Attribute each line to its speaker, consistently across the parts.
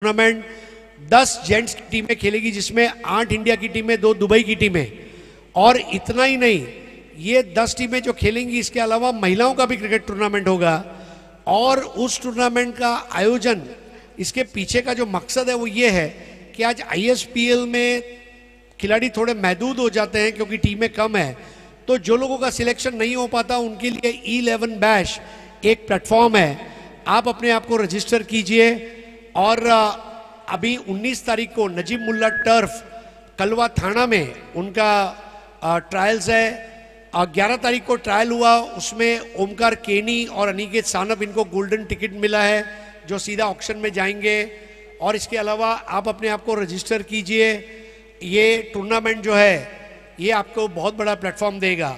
Speaker 1: Tournament 10 gents की टीमें खेलेगी, जिसमें 8 इंडिया की टीमें, 2 दुबई की टीमें। और इतना ही नहीं, ये 10 टीमें जो खेलेंगी, इसके अलावा महिलाओं का भी क्रिकेट टूर्नामेंट होगा। और उस टूर्नामेंट का आयोजन, इसके पीछे का जो मकसद है वो ये है कि आज ISPL में खिलाड़ी थोड़े महदूद हो जाते हैं क्योंकि टीमें कम है, तो जो लोगों का सिलेक्शन नहीं हो पाता उनके लिए E11 बैश एक प्लेटफॉर्म है। आप अपने आप को रजिस्टर कीजिए। और अभी 19 तारीख को नजीब मुल्ला टर्फ कलवा थाना में उनका ट्रायल्स है। 11 तारीख को ट्रायल हुआ, उसमें ओमकार केनी और अनिकेत सानप, इनको गोल्डन टिकट मिला है जो सीधा ऑक्शन में जाएंगे। और इसके अलावा आप अपने आप को रजिस्टर कीजिए। ये टूर्नामेंट जो है ये आपको बहुत बड़ा प्लेटफॉर्म देगा।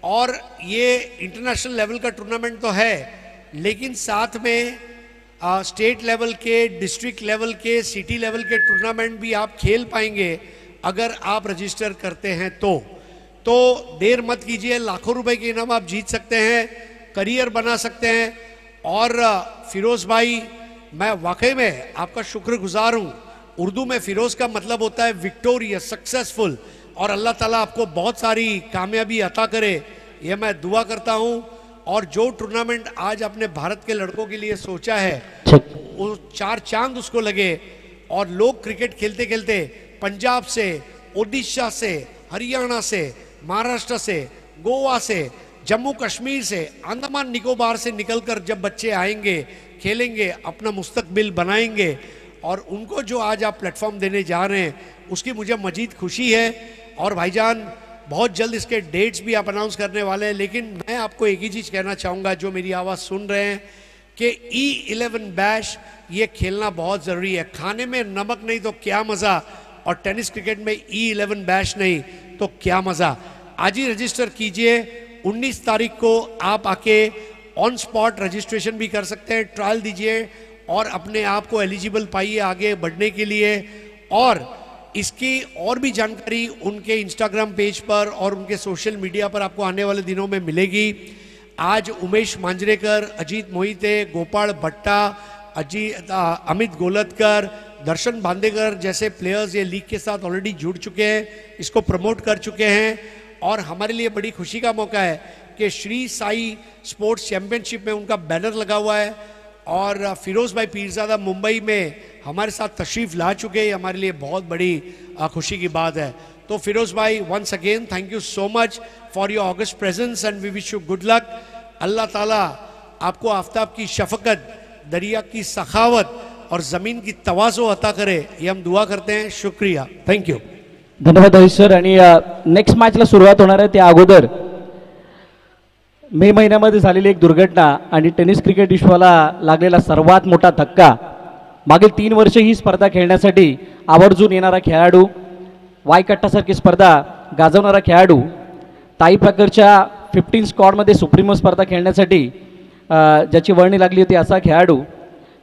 Speaker 1: और ये इंटरनेशनल लेवल का टूर्नामेंट तो है, लेकिन साथ में स्टेट लेवल के, डिस्ट्रिक्ट लेवल के, सिटी लेवल के टूर्नामेंट भी आप खेल पाएंगे अगर आप रजिस्टर करते हैं तो देर मत कीजिए। लाखों रुपए के इनाम आप जीत सकते हैं, करियर बना सकते हैं। और फिरोज भाई, मैं वाकई में आपका शुक्रगुजार हूँ। उर्दू में फिरोज का मतलब होता है विक्टोरियस, सक्सेसफुल। और अल्लाह ताला आपको बहुत सारी कामयाबी अता करे, ये मैं दुआ करता हूँ। और जो टूर्नामेंट आज आपने भारत के लड़कों के लिए सोचा है, वो 4 चांद उसको लगे। और लोग क्रिकेट खेलते खेलते पंजाब से, ओडिशा से, हरियाणा से, महाराष्ट्र से, गोवा से, जम्मू कश्मीर से, अंडमान निकोबार से निकलकर जब बच्चे आएंगे, खेलेंगे, अपना मुस्तकबिल बनाएंगे, और उनको जो आज आप प्लेटफॉर्म देने जा रहे हैं उसकी मुझे मजीद खुशी है। और भाईजान, बहुत जल्द इसके डेट्स भी आप अनाउंस करने वाले हैं। लेकिन मैं आपको एक ही चीज़ कहना चाहूँगा, जो मेरी आवाज़ सुन रहे हैं, कि E11 बैश ये खेलना बहुत ज़रूरी है। खाने में नमक नहीं तो क्या मज़ा, और टेनिस क्रिकेट में E11 बैश नहीं तो क्या मज़ा। आज ही रजिस्टर कीजिए। 19 तारीख को आप आके ऑन स्पॉट रजिस्ट्रेशन भी कर सकते हैं, ट्रायल दीजिए और अपने आप को एलिजिबल पाइए आगे बढ़ने के लिए। और इसकी और भी जानकारी उनके इंस्टाग्राम पेज पर और उनके सोशल मीडिया पर आपको आने वाले दिनों में मिलेगी। आज उमेश मांजरेकर, अजीत मोहिते, गोपाल भट्टा, अमित गोलतकर, दर्शन बांदेकर जैसे प्लेयर्स ये लीग के साथ ऑलरेडी जुड़ चुके हैं, इसको प्रमोट कर चुके हैं। और हमारे लिए बड़ी खुशी का मौका है कि श्री साई स्पोर्ट्स चैंपियनशिप में उनका बैनर लगा हुआ है। और फिरोज भाई पीरजादा मुंबई में हमारे साथ तशरीफ़ ला चुके हैं, हमारे लिए बहुत बड़ी खुशी की बात है। तो फिरोज भाई, once again thank you so much for your august presence and we wish you good luck. Allah Taala आपको आफ्ताब की शफकत, दरिया की सखावत और ज़मीन की तवाज़ो अता करे, ये हम दुआ करते हैं। शुक्रिया, थैंक यू।
Speaker 2: धन्यवाद हरीश सर। आणि नेक्स्ट मॅचला सुरुवात होणार आहे त्या अगोदर मे महिन्यामध्ये झालेली एक दुर्घटना आणि टेनिस क्रिकेट विश्वाला लागलेला सर्वात मोठा धक्का। मागील 3 वर्ष ही स्पर्धा खेळण्यासाठी आवर्जून येणारा खेळाडू, वायकट्टासारखी स्पर्धा गाजवणारा खेळाडू, ताई प्रकारच्या 15 स्क्वॉडमध्ये सुप्रीमो स्पर्धा खेळण्यासाठी ज्याची वर्णी लागली होती असा खेळाडू,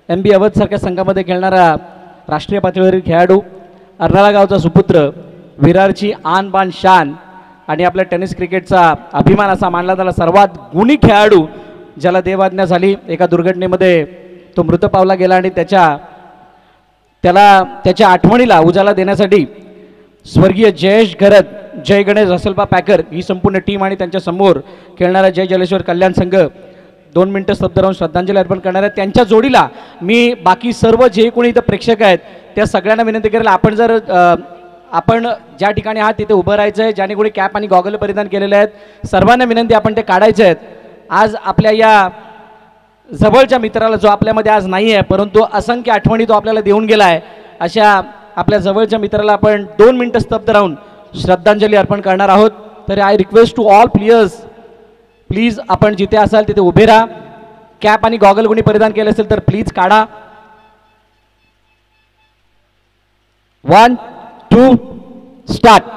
Speaker 2: MB अवधसारख्या संघामध्ये खेळणारा राष्ट्रीय पातळीवरील खेळाडू, अर्नाळा गावचा सुपुत्र, विरारची आन बान शान आणि आपल्या टेनिस क्रिकेटचा अभिमान असा मानला जाणारा सर्वात गुणी खेळाडू, ज्याला देवाज्ञा झाली एका दुर्घटनेमध्ये तो मृत पावला गेला। आणि त्याच्या आठवणीला उजाला देण्यासाठी स्वर्गीय जयेश घरत, जय गणेश रसलबा पॅकर ही संपूर्ण टीम आणि त्यांच्या समोर खेळणारा जय जलेश्वर कल्याण संघ 2 मिनिटं स्तब्ध राहून श्रद्धांजली अर्पण करणार आहे। त्यांच्या जोडीला मी बाकी सर्व जे कोणी इथं प्रेक्षक आहेत त्या सगळ्यांना विनंती करेल, आपण ज्या ठिकाणी आहात तिथे उभं राहायचं आहे। ज्याने कोणी कॅप आणि गॉगल परिधान केलेले आहेत सर्वांना विनंती आपण ते काढायचे आहेत। आज आपल्या या जवळच्या मित्राला, जो आपल्यामध्ये आज नाही आहे परंतु असंख्य आठवणी तो आपल्याला देऊन गेला आहे, अशा आपल्या जवळच्या मित्राला आपण 2 मिनिटं स्तब्ध राहून श्रद्धांजली अर्पण करणार आहोत। तर I request to all players, please आपण जिथे असाल तिथे उभे राहा। कॅप आणि गॉगल कोणी परिधान केले असेल तर प्लीज काढा। 1 2 स्टार्ट।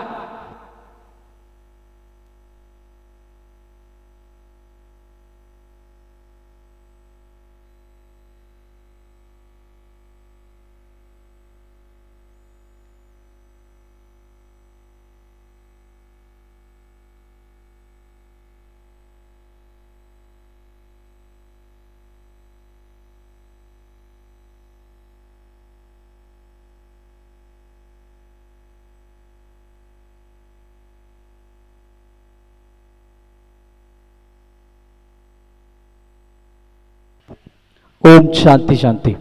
Speaker 2: ओम शांती शांती.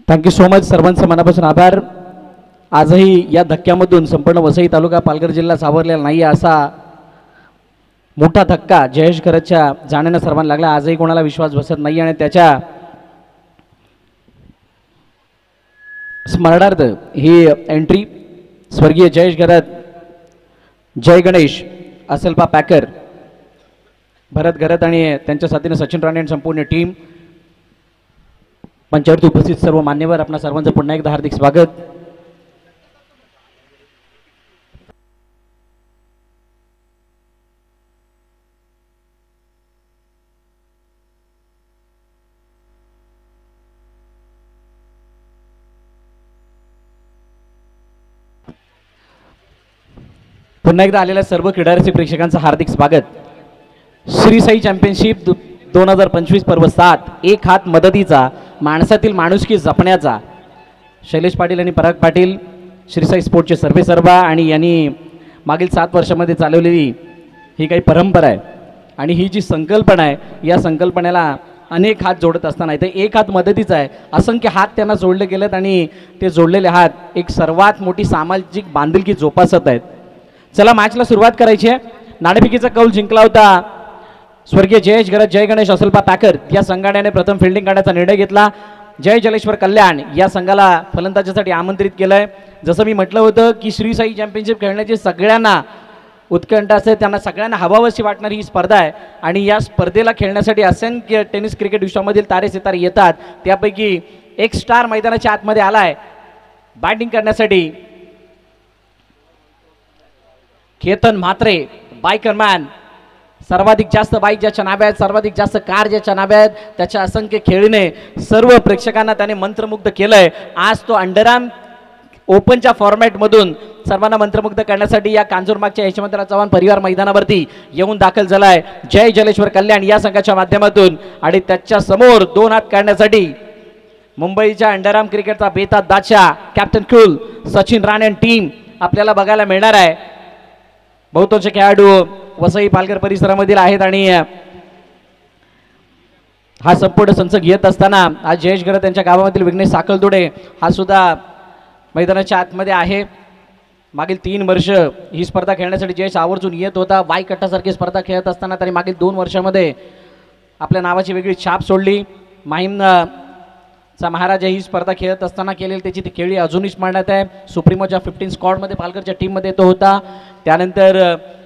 Speaker 2: Thank you so much. सर्वांचं मनापासून आभार. आजही या धक्क्यामधून संपूर्ण वसई तालुका पालघर जिल्हा सावरलेला नाही असा मोठा धक्का जयेश घरतच्या जाण्यानं सर्वांना लागला. आजही कोणाला विश्वास बसत नाही आणि त्याच्या स्मरणार्थ ही एंट्री स्वर्गीय जयेश घरत, जय गणेश, असलपा पॅकर, भरत घरत आणि त्यांच्या साथीने सचिन राणे आणि संपूर्ण टीम, मंचावरती उपस्थित सर्व मान्यवर, आपणा सर्वांचं पुन्हा एकदा हार्दिक स्वागत. पुन्हा एकदा आलेल्या सर्व क्रीडारसिक प्रेक्षकांचं हार्दिक स्वागत. श्री साई चॅम्पियनशिप 2025 पर्व 7, एक हात मदतीचा, माणसातील माणुसकी जपण्याचा. शैलेश पाटील आणि पराग पाटील श्री साई स्पोर्टचे सर्वेसर्वा आणि यांनी मागील 7 वर्षामध्ये चालवलेली ही काही परंपरा आहे आणि ही जी संकल्पना आहे या संकल्पनेला अनेक हात जोडत असताना इथे एक हात मदतीचा आहे. असंख्य हात त्यांना जोडले गेलेत आणि ते जोडलेले हात एक सर्वात मोठी सामाजिक बांधिलकी जोपासत आहेत. चला मॅचला सुरुवात करायची आहे. नाणेफेकीचा कौल जिंकला होता स्वर्गीय जयेश घरत, जय गणेश, असलपा पॅकर या संघाने प्रथम फिल्डिंग करण्याचा निर्णय घेतला. जय जलेश्वर कल्याण या संघाला फलंदाजीसाठी आमंत्रित केलंय. जसं मी म्हटलं होतं की श्री साई चॅम्पियनशिप खेळण्याची सगळ्यांना उत्कंठा असते, त्यांना सगळ्यांना हवावशी वाटणारी ही स्पर्धा आहे आणि या स्पर्धेला खेळण्यासाठी असंख्य टेनिस क्रिकेट विश्वामधील तारे सितारे येतात. त्यापैकी एक स्टार मैदानाच्या आतमध्ये आलाय बॅटिंग करण्यासाठी. केतन म्हात्रे, बायकरमॅन, सर्वाधिक जास्त बाईक ज्याच्या नावे आहेत, सर्वाधिक जास्त कार ज्याच्या नावे आहेत, त्याच्या असंख्य खेळीने सर्व प्रेक्षकांना त्याने मंत्रमुग्ध केलंय. आज तो अंडरआर्म ओपनच्या फॉर्मॅटमधून सर्वांना मंत्रमुग्ध करण्यासाठी या कांजूरमागच्या यशवंतराव चव्हाण परिवार मैदानावरती येऊन दाखल झालाय. जय जलेश्वर कल्याण या संघाच्या माध्यमातून आणि त्याच्या समोर 2 हात काढण्यासाठी मुंबईच्या अंडरआर्म क्रिकेटचा बेताज बादशाह कॅप्टन कुल सचिन राणे टीम आपल्याला बघायला मिळणार आहे. बहुतांश खेळाडू वसई पालघर परिसरामधील आहेत आणि हा संपूर्ण संच घेत असताना आज जयेश घरत त्यांच्या गावामधील विघ्नेश साखलतोडे हा सुद्धा मैदानाच्या आतमध्ये आहे. मागील 3 वर्ष ही स्पर्धा खेळण्यासाठी जयेश आवर्जून येत होता. वाईकट्टासारखी स्पर्धा खेळत असताना त्यांनी मागील 2 वर्षामध्ये आपल्या नावाची वेगळी छाप सोडली. माहीमचा महाराजा ही स्पर्धा खेळत असताना केलेली त्याची ती खेळी अजूनही स्मरणात आहे. सुप्रीमोच्या 15 स्क्वॉडमध्ये पालघरच्या टीममध्ये तो होता. त्यानंतर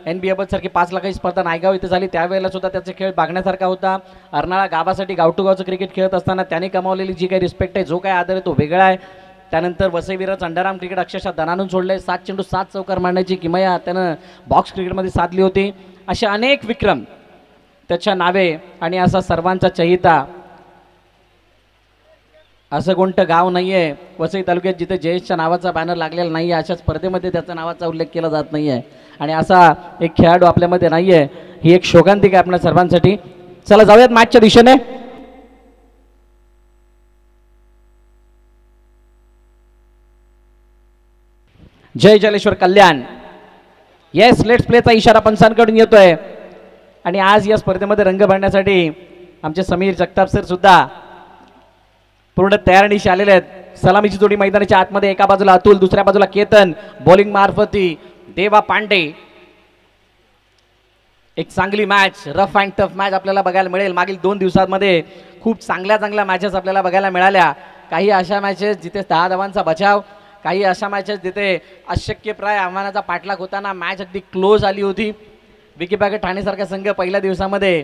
Speaker 2: NBA सारखी 5 लाखाची स्पर्धा नायगाव इथे झाली, त्यावेळेला सुद्धा त्याचा खेळ बघण्यासारखा होता. अर्नाळा गावासाठी गाव टू गावचं क्रिकेट खेळत असताना त्याने कमावलेली जी काही रिस्पेक्ट आहे, जो काही आदर आहे तो वेगळा आहे. त्यानंतर वसई विराचं अंडरआर्म क्रिकेट अक्षरशः दणानून सोडले. 7 चेंडू 7 चौकार मारण्याची किमया त्यानं बॉक्स क्रिकेटमध्ये साधली होती. असे अनेक विक्रम त्याच्या नावे आणि असा सर्वांचा चहिता असं कोणतं गाव नाही आहे वसई तालुक्यात जिथे जयेशच्या नावाचा बॅनर लागलेला नाही आहे, अशा स्पर्धेमध्ये त्याच्या नावाचा उल्लेख केला जात नाही आहे आणि असा एक खेळाडू आपल्यामध्ये नाही आहे. ही एक शोकांतिक आहे आपल्या सर्वांसाठी. चला जाऊयात मॅचच्या दिशेने. जय जलेश्वर कल्याण, येस लेट्स प्लेचा इशारा पंचांकडून येतोय आणि आज या स्पर्धेमध्ये रंग भरण्यासाठी आमचे समीर जगताप सर सुद्धा पूर्ण तयारीनिशी आलेले आहेत. सलामीची जोडी मैदानाच्या आतमध्ये, एका बाजूला अतुल, दुसऱ्या बाजूला केतन, बॉलिंग मार्फती देवा पांडे. एक चांगली match, rough and tough match आपल्याला बघायला मिळेल. मागील 2 दिवसांमध्ये खूप चांगल्या मॅचेस आपल्याला बघायला मिळाल्या. काही अशा मॅचेस जिथे 10 धावांचा बचाव, काही अशा मॅचेस जिथे अशक्यप्राय आव्हानाचा पाठलाग होताना मॅच अगदी क्लोज आली होती. विकी पॅकेट ठाणेसारखा संघ पहिल्या दिवसामध्ये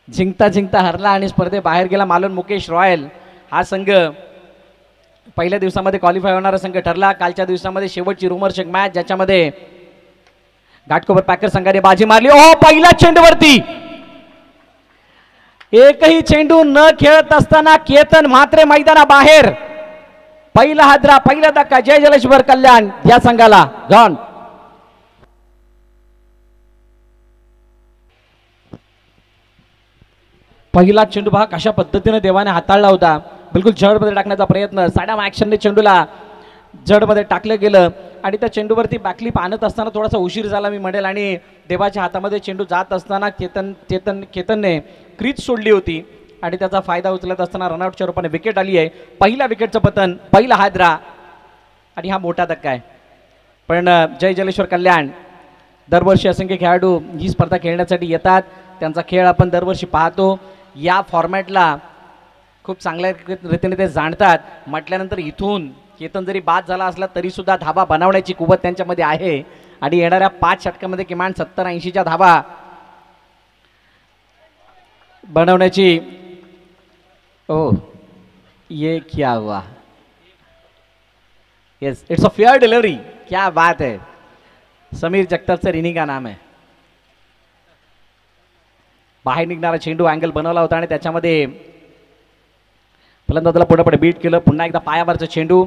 Speaker 2: जिंकता हरला आणि स्पर्धे बाहेर गेला. मालून मुकेश रॉयल हा संघ पहिल्या दिवसामध्ये क्वालिफाय होणारा संघ ठरला. कालच्या दिवसामध्ये शेवटची रोमहर्षक मॅच ज्याच्यामध्ये घाटकोपर पॅकर संघाने बाजी मारली. ओ पहिल्या चेंडूवरती एकही चेंडू न खेळत असताना केतन म्हात्रे मैदानाबाहेर. पहिला हादरा, पहिला धक्का जय जलेश्वर कल्याण या संघाला. गॉन पहिला चेंडू पहा कशा पद्धतीने देवाने हाताळला होता. बिलकुल जडमध्ये टाकण्याचा प्रयत्न, साडा ॲक्शनने चेंडूला जडमध्ये टाकलं गेलं आणि त्या चेंडूवरती बॅकलिप आणत असताना थोडासा उशीर झाला मी म्हणेल आणि देवाच्या हातामध्ये चेंडू जात असताना केतनने क्रीज सोडली होती आणि त्याचा फायदा उचलत असताना रनआउटच्या रूपाने विकेट आली आहे. पहिल्या विकेटचं पतन, पहिला हादरा आणि हा मोठा धक्का आहे. पण जय जलेश्वर कल्याण दरवर्षी असंख्य खेळाडू ही स्पर्धा खेळण्यासाठी येतात. त्यांचा खेळ आपण दरवर्षी पाहतो. या फॉर्मॅटला खूप चांगल्या रीतीने ते जाणतात. म्हटल्यानंतर इथून केतन जरी बाद झाला असला तरी सुद्धा धाबा बनवण्याची कुवत त्यांच्यामध्ये आहे आणि येणाऱ्या 5 षटकामध्ये किमान 70-80च्या धाबा बनवण्याची. ओ ये क्या हुआ? Yes, it's a fair delivery. क्या बात है. समीर जगताप सर इन्हीं का नाम है. बाहेर निघणारा चेंडू अँगल बनवला होता आणि त्याच्यामध्ये फलंदाजाला पुढे बीट केलं. पुन्हा एकदा पायावरचा चेंडू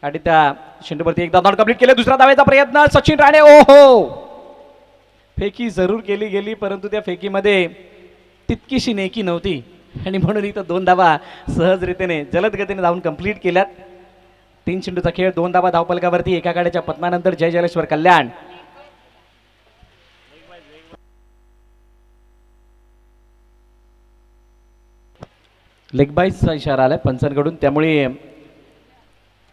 Speaker 2: आणि त्या चेंडूवरती एकदा धाव कंप्लीट केले. दुसरा धावेचा प्रयत्न सचिन राणे. ओहो, फेकी जरूर केली गेली परंतु त्या फेकीमध्ये तितकीशी नेकी नव्हती आणि म्हणून इथं 2 धावा सहजरीतीने जलद गतीने धावून कंप्लीट केल्यात. 3 चेंडूचा खेळ, 2 धावा धावपलकावरती. एका गाड्याच्या पतनानंतर जय जलेश्वर कल्याण लेग बाईसचा इशारा आलाय पंचांकडून, त्यामुळे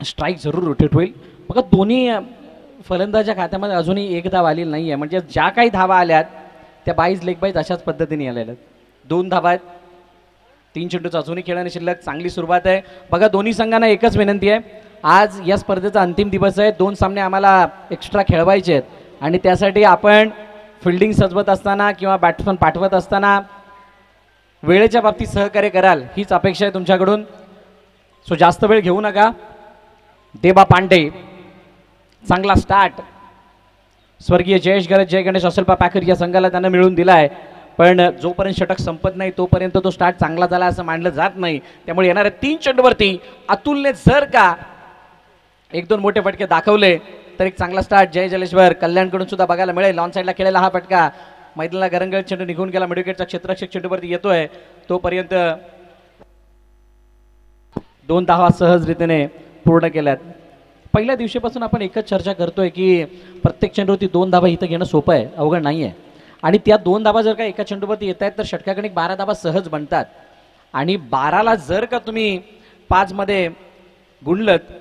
Speaker 2: स्ट्राईक जरूर रोटेट होईल. बघा दोन्ही फलंदाजाच्या खात्यामध्ये अजूनही एक धाव आलेली नाही आहे. म्हणजे ज्या काही धावा आल्यात त्या बाईज लेग बाईज अशाच पद्धतीने आलेल्या आहेत. 2 धावा आहेत. 3 चेंडूचा अजूनही खेळाने शिल्लक. चांगली सुरुवात आहे. बघा दोन्ही संघांना एकच विनंती आहे, आज या स्पर्धेचा अंतिम दिवस आहे. 2 सामने आम्हाला एक्स्ट्रा खेळवायचे आहेत आणि त्यासाठी आपण फिल्डिंग सजवत असताना किंवा बॅट्समन पाठवत असताना वेळेच्या बाबतीत सहकार्य कराल हीच अपेक्षा आहे तुमच्याकडून. सो जास्त वेळ घेऊ नका. देबा पांडे चांगला स्टार्ट स्वर्गीय जयेश गरज जय गणेश असलपा पॅकर या संघाला त्यांना मिळून दिला आहे. पण जोपर्यंत षटक संपत नाही तोपर्यंत तो स्टार्ट चांगला झाला असं मानलं जात नाही. त्यामुळे येणाऱ्या 3 चेंडूवरती अतुलने जर का 1-2 मोठे फटके दाखवले तर एक चांगला स्टार्ट जय जलेश्वर कल्याणकडून सुद्धा बघायला मिळेल. लॉन साईडला खेळलेला हा फटका मैदानाला गरंगळ चेंडू निघून गेला. मिडविकेटचा क्षेत्ररक्षक चेंडूवरती येतोय. तोपर्यंत 2 धावा सहजरीतीने पूर्ण केल्यात. पहिल्या दिवशीपासून आपण एकच चर्चा करतोय की प्रत्येक चेंडूवरती 2 धावा इथं घेणं सोपं आहे, अवघड नाही आहे. आणि त्या 2 धावा जर का एका चेंडूवरती येत आहेत तर षटकागणिक 12 धावा सहज बनतात. आणि 12ला जर का तुम्ही 5 मध्ये गुणलत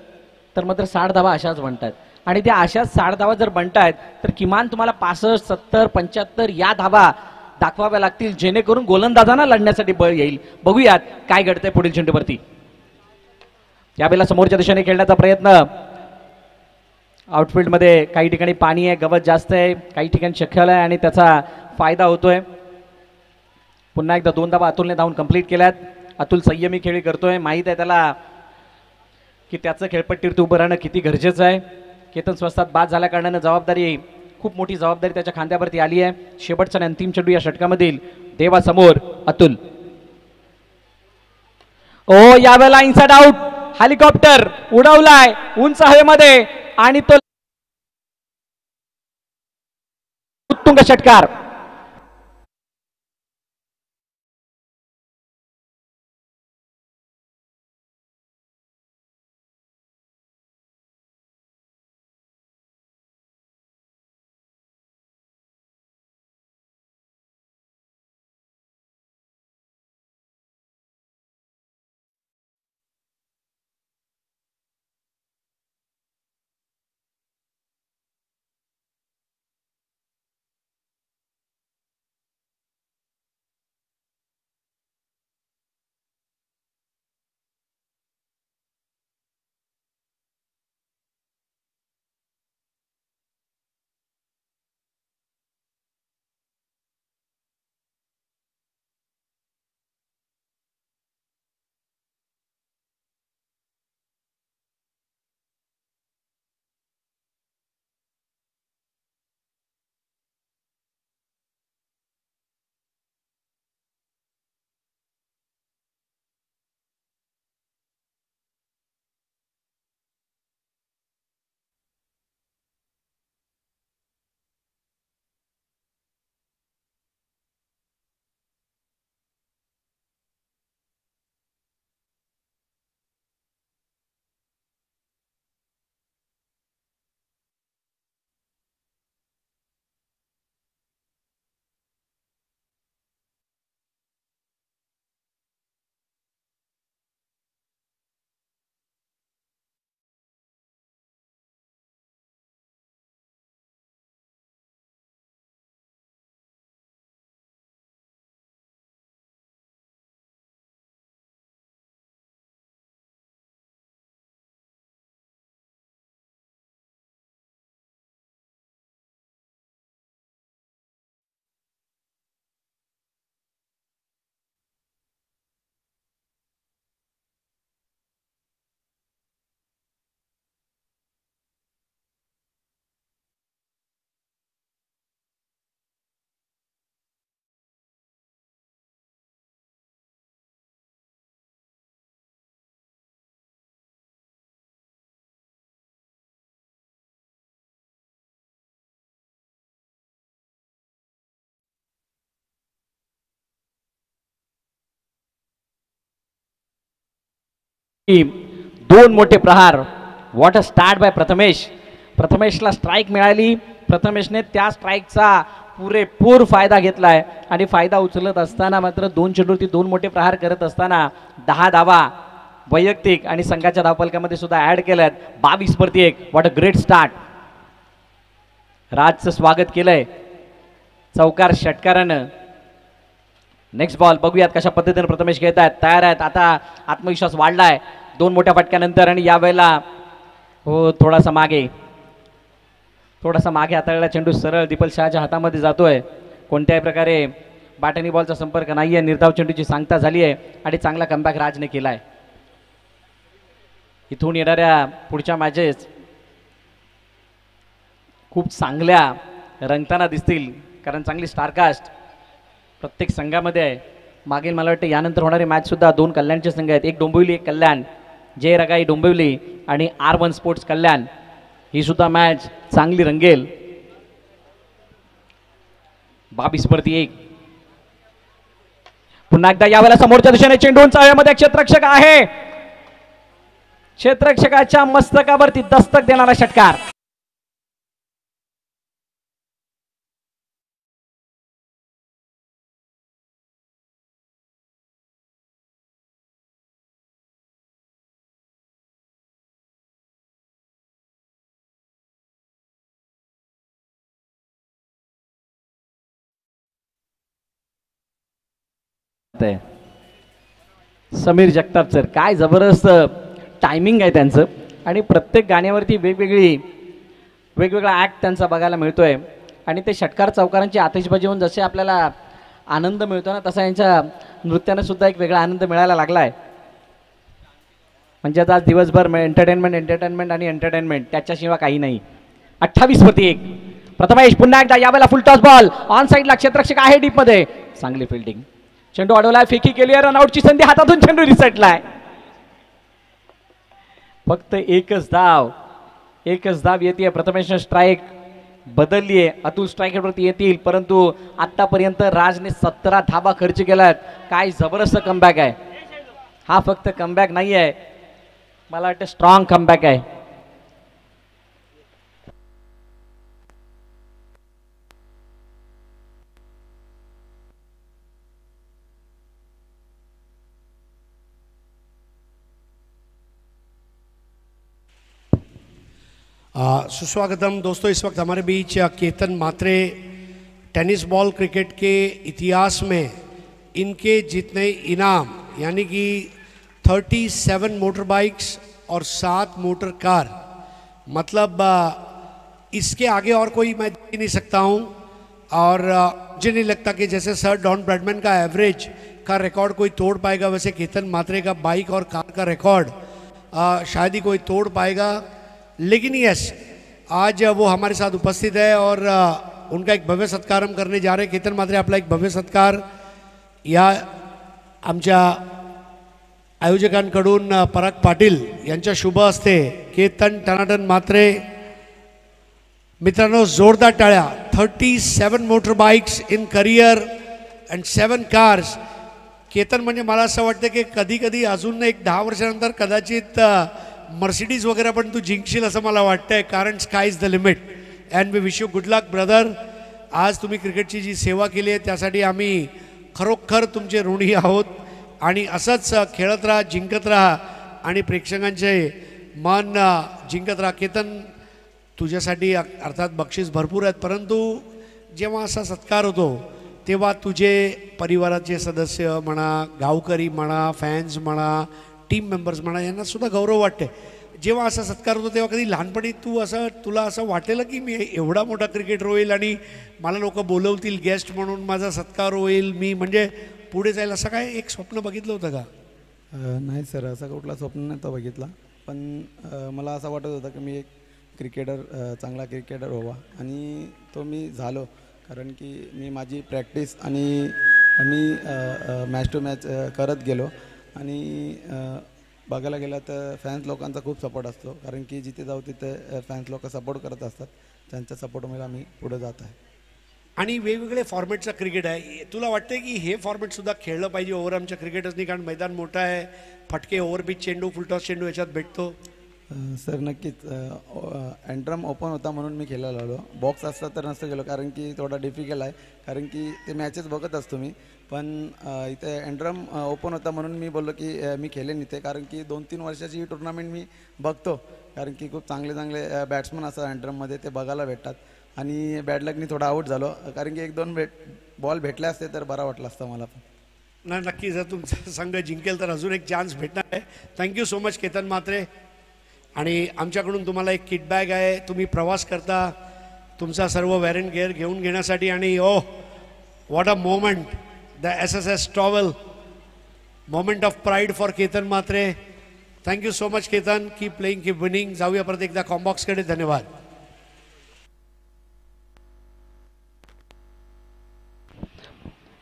Speaker 2: तर मात्र 60 धावा अशाच बनतात. आणि त्या अशाच 60 धावा जर बनतायत तर किमान तुम्हाला 65, 70, 75 या धावा दाखवाव्या लागतील जेणेकरून गोलंदाजांना लढण्यासाठी बळ येईल. बघूयात काय घडतंय पुढील चेंडूवरती. यावेळेला समोरच्या दिशेने खेळण्याचा प्रयत्न. आउटफील्डमध्ये काही ठिकाणी पाणी आहे, गवत जास्त आहे, काही ठिकाणी चिखल आहे आणि त्याचा फायदा होतोय. पुन्हा एकदा 2 धावा अतुलने धावून कंप्लीट केल्यात. अतुल संयमी खेळी करतोय. माहीत आहे त्याला की त्याचं खेळपट्टीवरती उभं राहणं किती गरजेचं आहे. केतन स्वस्तात बाद झाल्या कारणानं जबाबदारी, खूप मोठी जबाबदारी त्याच्या खांद्यावरती आली आहे. शेवटचा आणि अंतिम चेंडू या षटकामधील देवासमोर अतुल. ओ यावेळेला इनसाइड आउट. हेलिकॉप्टर उडवलाय उंच हवेमध्ये आणि तो उत्तुंग षटकार. दोन मोठे प्रहार. What a start by Prathamesh. प्रथमेशला स्ट्राईक मिळाली. प्रथमेशने त्या स्ट्राईकचा पुरेपूर फायदा घेतलाय आणि फायदा उचलत असताना मात्र दोन चेंडूवरती दोन मोठे प्रहार करत असताना 10 धावा वैयक्तिक आणि संघाच्या धावफलकामध्ये सुद्धा ऍड केल्यात. 22-1. What a great start. राजचं स्वागत केलंय चौकार षटकारानं. नेक्स्ट बॉल बघूयात कशा पद्धतीने प्रथमेश घेत आहेत. तयार आहेत. आता आत्मविश्वास वाढलाय दोन मोठ्या फटक्यानंतर आणि यावेळेला हो थोडासा मागे हाताळलेला चेंडू सरळ दीपल शहाच्या हातामध्ये जातोय. कोणत्याही प्रकारे बॅट बॉलचा संपर्क नाहीये. निर्धाव चेंडूची सांगता झाली आहे आणि चांगला कमबॅक राजने केलाय. इथून येणाऱ्या पुढच्या मॅचेस खूप चांगल्या रंगताना दिसतील कारण चांगली स्टारकास्ट प्रत्येक संघामध्ये आहे. मागील मला वाटतं यानंतर होणारी मॅच सुद्धा दोन कल्याणचे संघ आहेत. एक डोंबिवली एक कल्याण. जय रगाई डोंबिवली आणि R1 स्पोर्ट्स कल्याण. ही सुद्धा मॅच चांगली रंगेल. 22-1. पुन्हा एकदा यावेळेला समोरच्या दिशेने चेंडू उंचाव्यामध्ये क्षेत्ररक्षक आहे. क्षेत्ररक्षकाच्या मस्तकावरती दस्तक देणारा षटकार. समीर जगताप सर काय जबरदस्त टायमिंग आहे त्यांचं आणि प्रत्येक गाण्यावरती वेगवेगळा ॲक्ट त्यांचा बघायला मिळतोय आणि ते षटकार चौकारांची आतिषबाजी होऊन जसे आपल्याला आनंद मिळतो ना तसा यांच्या नृत्याने सुद्धा एक वेगळा आनंद मिळायला लागला आहे. म्हणजे आता आज दिवसभर एंटरटेनमेंट त्याच्याशिवाय काही नाही. 28-1. प्रथमेश पुन्हा एकदा यावेळेला फुल टॉस बॉल ऑन साईडला. क्षेत्ररक्षक आहे डीपमध्ये. चांगली फिल्डिंग. चेंडू अडवलाय. फेकी केली आहे. रनआउटची संधी हातातून चेंडू रिसेटलाय. फक्त एकच धाव येते. प्रथमेशने स्ट्राईक बदलली आहे. अतुल स्ट्राईकवरती येतील परंतु आतापर्यंत राजने 17 धावा खर्च केल्यात. काय जबरदस्त कमबॅक आहे. हा फक्त कमबॅक नाही आहे मला वाटतं स्ट्रॉंग कमबॅक आहे.
Speaker 1: सुस्वागतम दोस्तों. इस वक्त हमारे बीच केतन मात्रे. टेनिस बॉल क्रिकेट के इतिहास में इनके जितने इनाम यानी कि 37 मोटर बाइक्स और 7 मोटर कार, मतलब इसके आगे और कोई मैं दे नहीं सकता हूँ. और मुझे नहीं लगता कि जैसे सर डॉन ब्रैडमैन का एवरेज का रिकॉर्ड कोई तोड़ पाएगा वैसे केतन मात्रे का बाइक और कार का रिकॉर्ड शायद ही कोई तोड़ पाएगा. लेकिन यस आज वो हमारे साथ उपस्थित है और उनका एक भव्य सत्कार हम करने जा रहे हैं. केतन मात्रे आपला एक भव्य सत्कार या आमच्या आयोजकांकडून पराग पाटील यांच्या शुभ हस्ते. केतन टनाटन मात्रे. मित्रांनो जोरदार टाळ्या. 37 motor bikes in career and 7 cars. Ketan म्हणजे मला असं वाटतं की कधी कधी अजून एक 10 वर्षानंतर कदाचित मर्सिडीज वगैरे पण तू जिंकशील असं मला वाटतंय कारण sky is the limit. And we wish you good luck brother. आज तुम्ही क्रिकेटची जी सेवा केली आहे त्यासाठी आम्ही खरोखर तुमचे ऋणी आहोत आणि असंच खेळत राहा, जिंकत राहा आणि प्रेक्षकांचे मन जिंकत राहा. केतन तुझ्यासाठी अर्थात बक्षीस भरपूर आहेत परंतु जेव्हा असा सत्कार होतो तेव्हा तुझे परिवाराचे सदस्य म्हणा, गावकरी म्हणा, फॅन्स म्हणा, टीम मेंबर्स म्हणा यांना सुद्धा गौरव वाटते. जेव्हा असा सत्कार होतो तेव्हा कधी लहानपणी तुला असं वाटेल की मी एवढा मोठा क्रिकेटर होईल आणि मला लोक बोलवतील गेस्ट म्हणून, माझा सत्कार होईल, मी म्हणजे पुढे जाईल, असं काय एक स्वप्न बघितलं होतं का?
Speaker 3: नाही सर, असं कुठला स्वप्न नव्हता बघितला. पण मला असं वाटत होतं की मी एक चांगला क्रिकेटर व्हावा आणि तो मी झालो. कारण की मी माझी प्रॅक्टिस आणि मी मॅच टू मॅच करत गेलो आणि बघायला गेलं तर फॅन्स लोकांचा खूप सपोर्ट असतो. कारण की जिथे जाऊ तिथे फॅन्स लोक सपोर्ट करत असतात. त्यांच्या सपोर्टमुळे आम्ही पुढे जात आहे.
Speaker 1: आणि वेगवेगळे फॉर्मॅटचं क्रिकेट आहे. तुला वाटतंय की हे फॉर्मॅट सुद्धा खेळलं पाहिजे ओव्हरआर्मच्या क्रिकेटर्सनी, कारण मैदान मोठं आहे, फटके ओव्हरपिच चेंडू फुलटॉस चेंडू याच्यात भेटतो.
Speaker 3: सर नक्कीच एंट्रम ओपन होता म्हणून मी खेळायला आलो. बॉक्स असता तर नसतं गेलो, कारण की थोडा डिफिकल्ट आहे, कारण की ते मॅचेस बघत असतो मी. पण इथे एंट्रम ओपन होता म्हणून मी बोललो की मी खेळेन इथे, कारण की 2-3 वर्षाची ही टुर्नामेंट मी बघतो, कारण की खूप चांगले चांगले बॅट्समन असतात एंट्रममध्ये, ते बघायला भेटतात. आणि बॅड लकनी थोडा आऊट झालो, कारण की 1-2 बॉल भेटले असते तर बरा वाटलं असतं मला पण.
Speaker 1: नाही, नक्की जर तुमचा संघ जिंकेल तर अजून एक चान्स भेटणार आहे. Thank you so much Ketan Mhatre. आणि आमच्याकडून तुम्हाला एक किट बॅग आहे. तुम्ही प्रवास करता तुमचा सर्व वॅरंट गेअर घेऊन घेण्यासाठी. आणि oh what a moment, the SSS towel, moment of pride for Ketan Mhatre. Thank you so much Ketan. Keep playing, keep winning. जाऊया परत एकदा कॉम्बॉक्सकडे. धन्यवाद.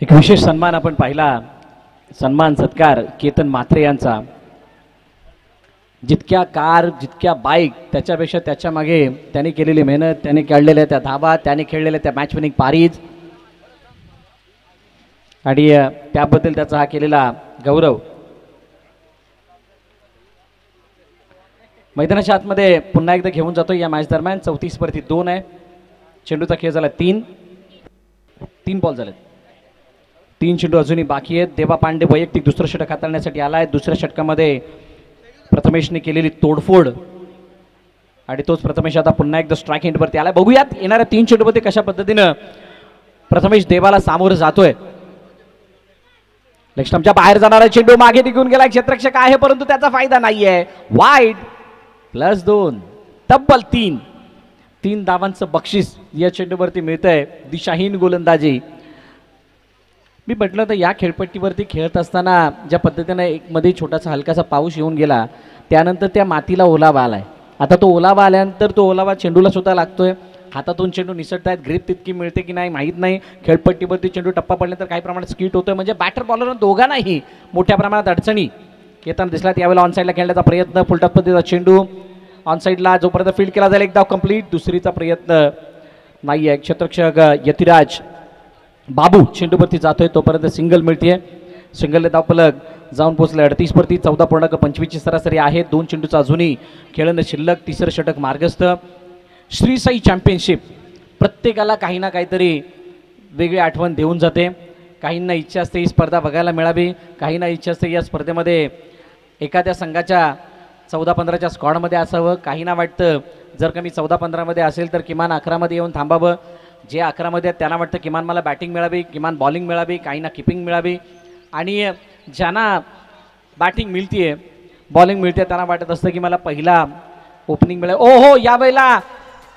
Speaker 2: एक विशेष सन्मान आपण पाहिला, सन्मान सत्कार केतन म्हात्रे यांचा. जितक्या कार, जितक्या बाईक, त्याच्यापेक्षा त्याच्या मागे त्यांनी केलेली मेहनत, त्याने काढलेल्या त्या धाबा, त्याने खेळलेल्या त्या मॅच विनिंग पारीज, आणि त्याबद्दल त्याचा हा केलेला गौरव. मैदानाच्या आतमध्ये पुन्हा एकदा घेऊन जातो या मॅच दरम्यान. 34 2 आहे. चेंडूचा खेळ झाला 3 बॉल झालेत. 3 चेंडू अजूनही बाकी आहेत. देवा पांडे वैयक्तिक दुसरं षटक हाताळण्यासाठी आला आहे. दुसऱ्या षटकामध्ये प्रथमेशने केलेली तोडफोड, आणि तोच प्रथमेश आता पुन्हा एकदा स्ट्राईक एंडवरती आला. बघूयात येणाऱ्या 3 चेंडूमध्ये कशा पद्धतीनं प्रथमेश देवाला सामोरं जातोय. लेगस्टंपच्या बाहेर जाणारा चेंडू मागे निघून गेला. क्षेत्ररक्षक आहे परंतु त्याचा फायदा नाहीये. वाईड. +2, तब्बल 3 धावांचं बक्षीस या चेंडूवरती मिळतंय. दिशाहीन गोलंदाजी. मी म्हटलं तर या खेळपट्टीवरती खेळत असताना ज्या पद्धतीनं एक मध्ये छोटासा हलकासा पाऊस येऊन गेला, त्यानंतर त्या मातीला ओलावा आलाय. आता तो ओलावा आल्यानंतर तो ओलावा चेंडूला सुद्धा लागतोय. हातातून चेंडू निसटतायत. ग्रीप तितकी मिळते की नाही माहीत नाही. खेळपट्टीवरती चेंडू टप्पा पडल्यानंतर काही प्रमाणात स्किट होतोय. म्हणजे बॅटर बॉलर दोघांनाही मोठ्या प्रमाणात अडचणी येताना दिसला. त्यावेळेला ऑनसाईडला खेळण्याचा प्रयत्न, फुलटॉस पद्धतीचा चेंडू ऑनसाईडला जोपर्यंत फील्ड केला जाईल एक धाव कंप्लीट. दुसरीचा प्रयत्न नाही आहे. क्षेत्ररक्षक यतिराज बाबू चेंडूवरती जातोय तोपर्यंत सिंगल मिळते. सिंगलने धावफलक जाऊन पोहोचले. 38 14.25 सरासरी आहे. 2 चेंडूचा अजूनही खेळणं शिल्लक. तिसरं षटक मार्गस्थ. श्री साई चॅम्पियनशिप प्रत्येकाला काही ना काहीतरी वेगळी आठवण देऊन जाते. काहींना इच्छा असते ही स्पर्धा बघायला मिळावी, काहींना इच्छा असते या स्पर्धेमध्ये एखाद्या संघाच्या 14-15च्या स्क्वॉडमध्ये असावं. काहींना वाटतं जर का मी 14-15मध्ये असेल तर किमान 11मध्ये येऊन थांबावं. जे 11मध्ये आहेत त्यांना वाटतं किमान मला बॅटिंग मिळावी, किमान बॉलिंग मिळावी, काहींना किपिंग मिळावी. आणि ज्यांना बॅटिंग मिळते, बॉलिंग मिळते, त्यांना वाटत असतं की मला पहिला ओपनिंग मिळेल. ओहो, यावेळेला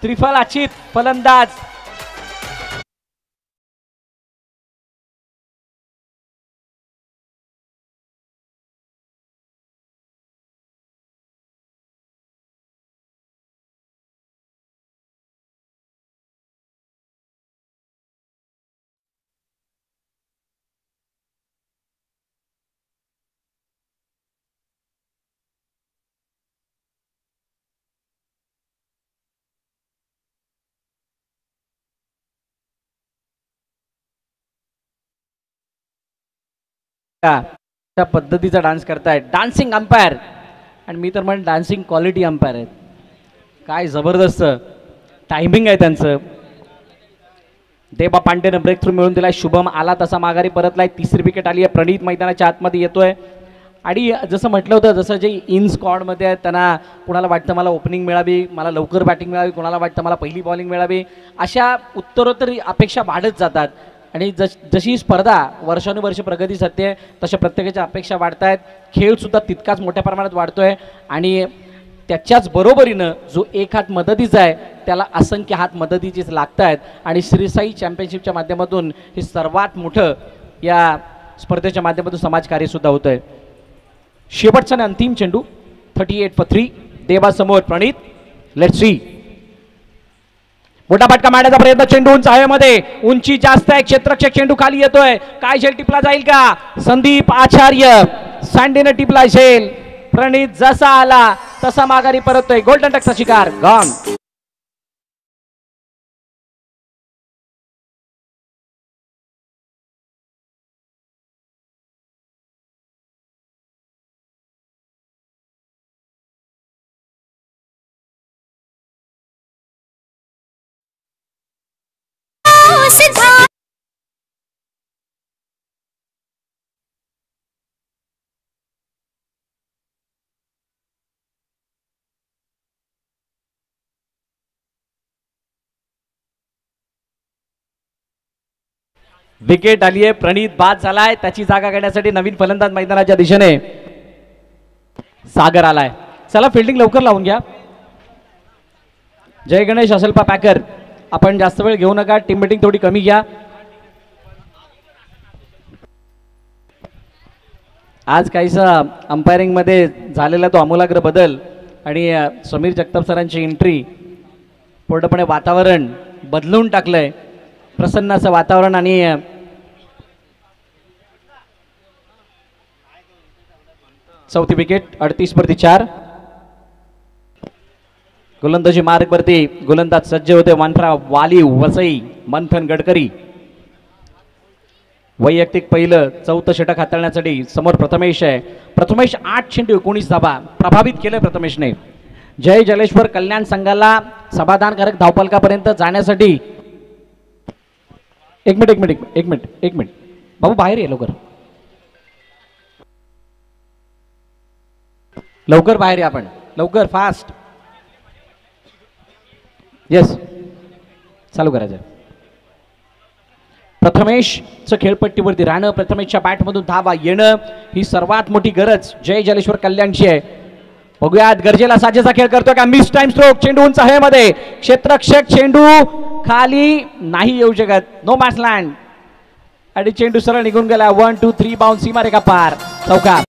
Speaker 2: त्रिफलाचित फलंदाज त्या पद्धतीचा डान्स करतायत. डान्सिंग अंपायर, आणि मी तर म्हणेन डान्सिंग क्वालिटी अंपायर आहेत. काय जबरदस्त टायमिंग आहे त्यांचं. देबा पांडेनं ब्रेक थ्रू मिळून दिलाय. शुभम आला तसा माघारी परतलाय. तिसरी विकेट आली आहे. प्रणित मैदानाच्या आतमध्ये येतोय. आणि जसं म्हटलं होतं, जसं जे इन स्क्वॉडमध्ये आहेत त्यांना कुणाला वाटतं मला ओपनिंग मिळावी, मला लवकर बॅटिंग मिळावी, कुणाला वाटतं मला पहिली बॉलिंग मिळावी, अशा उत्तरोत्तर अपेक्षा वाढत जातात. आणि जशी स्पर्धा वर्षानुवर्ष प्रगती साधते तशा प्रत्येकाच्या अपेक्षा वाढत आहेत. खेळसुद्धा तितकाच मोठ्या प्रमाणात वाढतोय. आणि त्याच्याच बरोबरीनं जो एक हात मदतीचा आहे त्याला असंख्य हात मदतीचेच लागत आहेत. आणि श्रीसाई चॅम्पियनशिपच्या माध्यमातून हे सर्वात मोठं या स्पर्धेच्या माध्यमातून समाजकार्यसुद्धा होतं आहे. शेवटचा आणि अंतिम चेंडू 38 for 3 देवासमोर प्रणित. Let's see. मोठा फटका मारण्याचा प्रयत्न. चेंडू उंच हवेमध्ये, उंची जास्त आहे. क्षेत्ररक्षक चेंडू खाली येतोय. काय झेल टिपला जाईल का? संदीप आचार्य सँडीनं टिपला झेल. प्रणित जसा आला तसा माघारी परततोय. गोल्डन टचचा शिकार. गॉन. विकेट आली आहे, प्रणित बाद झालाय, त्याची जागा घेण्यासाठी नवीन फलंदाज मैदानाच्या दिशेने सागर आलाय. चला फिल्डिंग लवकर लावून घ्या. जय गणेश असलपा पॅकर, आपण जास्त वेळ घेऊ नका, टीम मीटिंग थोडी कमी घ्या. आज काहीसा अंपायरिंग मध्ये झालेला तो आमूलाग्र बदल आणि समीर जगताप सरांची एंट्री पूर्णपणे वातावरण बदलून टाकलंय. प्रसन्न असं वातावरण आणि चौथी विकेट 38-4. गोलंदाजी मार्गवरती गोलंदाज सज्ज होते. वानफ्रा वाली वसई मंथन गडकरी. वैयक्तिक पहिलं चौथं षटक हाताळण्यासाठी समोर प्रथमेश आहे. प्रथमेश 8 चेंडू 19 धावा प्रभावित केले प्रथमेशने. जय जलेश्वर कल्याण संघाला समाधानकारक धावफलकापर्यंत जाण्यासाठी एक मिनिट बाबू बाहेर ये, लवकर बाहेर या, आपण लवकर फास्ट. येस, चालू करायचं. प्रथमेशचं खेळपट्टीवरती राहणं, प्रथमेशच्या बॅटमधून धावा येणं ही सर्वात मोठी गरज जय जलेश्वर कल्याणची आहे. बघूयात गरजेला साजेसा खेळ करतोय का. मिस टाइम स्ट्रोक, चेंडू उंच आहे मध्ये, क्षेत्ररक्षक चेंडू खाली नाही येऊ शकत. नो मॅच लँड आणि चेंडू सरळ निघून गेला. 1 2 3 बाउन्स, सीमारेखा पार, चौकार.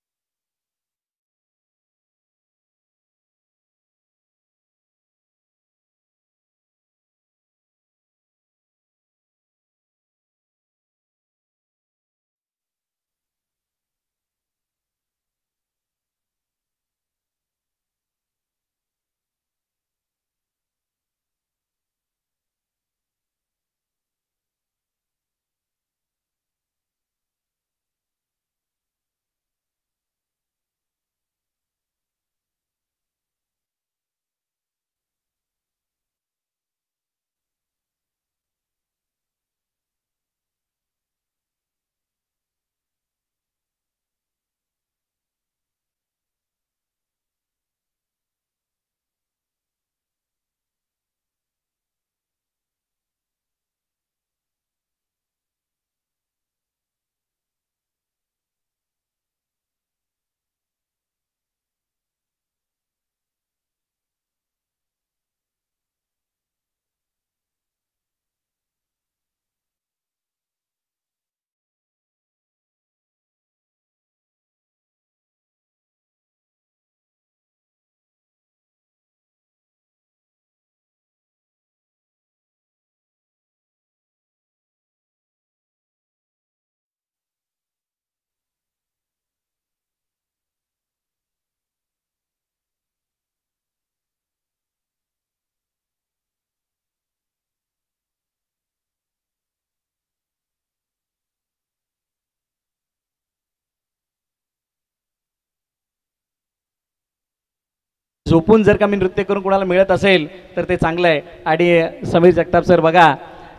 Speaker 2: झोपून जर का मी नृत्य करून कोणाला मिळत असेल तर ते चांगलं आहे. आणि समीर जगताप सर बघा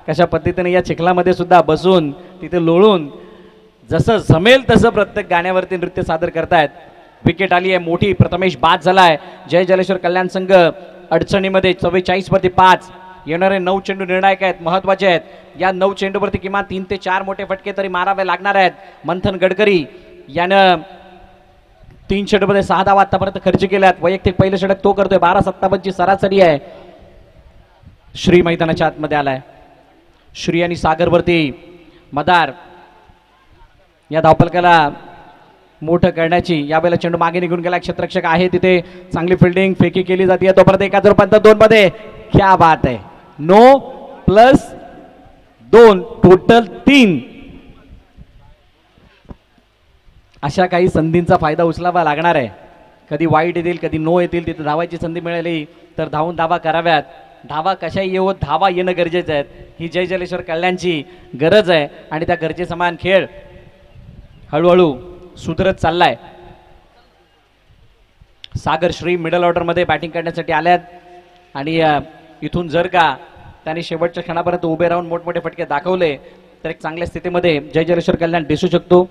Speaker 2: कशा पद्धतीने या चिखलामध्ये सुद्धा बसून तिथे लोळून जसं जमेल तसं प्रत्येक गाण्यावरती नृत्य सादर करतायत. विकेट आली आहे मोठी, प्रथमेश बाद झालाय. जय जलेश्वर कल्याण संघ अडचणीमध्ये 44 5. येणारे 9 चेंडू निर्णायक आहेत, महत्वाचे आहेत. या 9 चेंडूवरती किमान 3 ते 4 मोठे फटके तरी मारावे लागणार आहेत. मंथन गडकरी यानं 3 षटकामध्ये 6 धावा आतापर्यंत खर्च केल्यात. वैयक्तिक पहिलं षटक तो करतोय. 12-57 सरासरी आहे. श्री मैदानाच्या आतमध्ये आलाय. श्री आणि सागरवरती मदार या धावफलकाला मोठं करण्याची यावेळेला चेंडू मागे निघून गेला. क्षेत्ररक्षक आहे तिथे, चांगली फिल्डिंग, फेकी केली जाते. तोपर्यंत 1-2 मध्ये क्या बात आहे. No plus 2 total 3. अशा काही संधींचा फायदा उचलावा लागणार आहे. कधी वाईट येतील, कधी नो येतील. तिथे धावायची संधी मिळाली तर धावून धावा कराव्यात. धावा कशाही येवो, धावा येणं गरजेचं आहे. ही जय जलेश्वर कल्याणची गरज आहे आणि त्या गरजेसमान खेळ हळूहळू सुधरत चाललाय. सागर श्री मिडल ऑर्डरमध्ये बॅटिंग करण्यासाठी आल्यात आणि इथून जर का त्यांनी शेवटच्या क्षणापर्यंत उभे राहून मोठमोठे फटके दाखवले तर एक चांगल्या स्थितीमध्ये जय जलेश्वर कल्याण दिसू शकतो.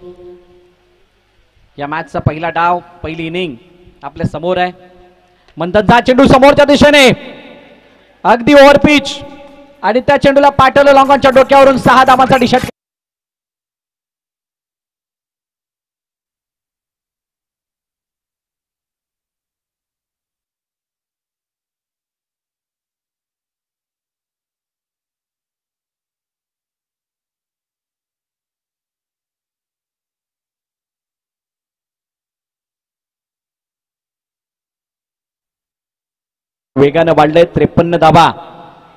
Speaker 2: या मॅचचा पहिला डाव, पहिली इनिंग आपल्या समोर आहे. मंथनचा चेंडू समोरच्या दिशेने अगदी ओव्हर पिच आणि त्या चेंडूला पाठवलं लॉंगॉनच्या डोक्यावरून 6 धावांसाठी षटकार. वेगानं वाढले 53 धावा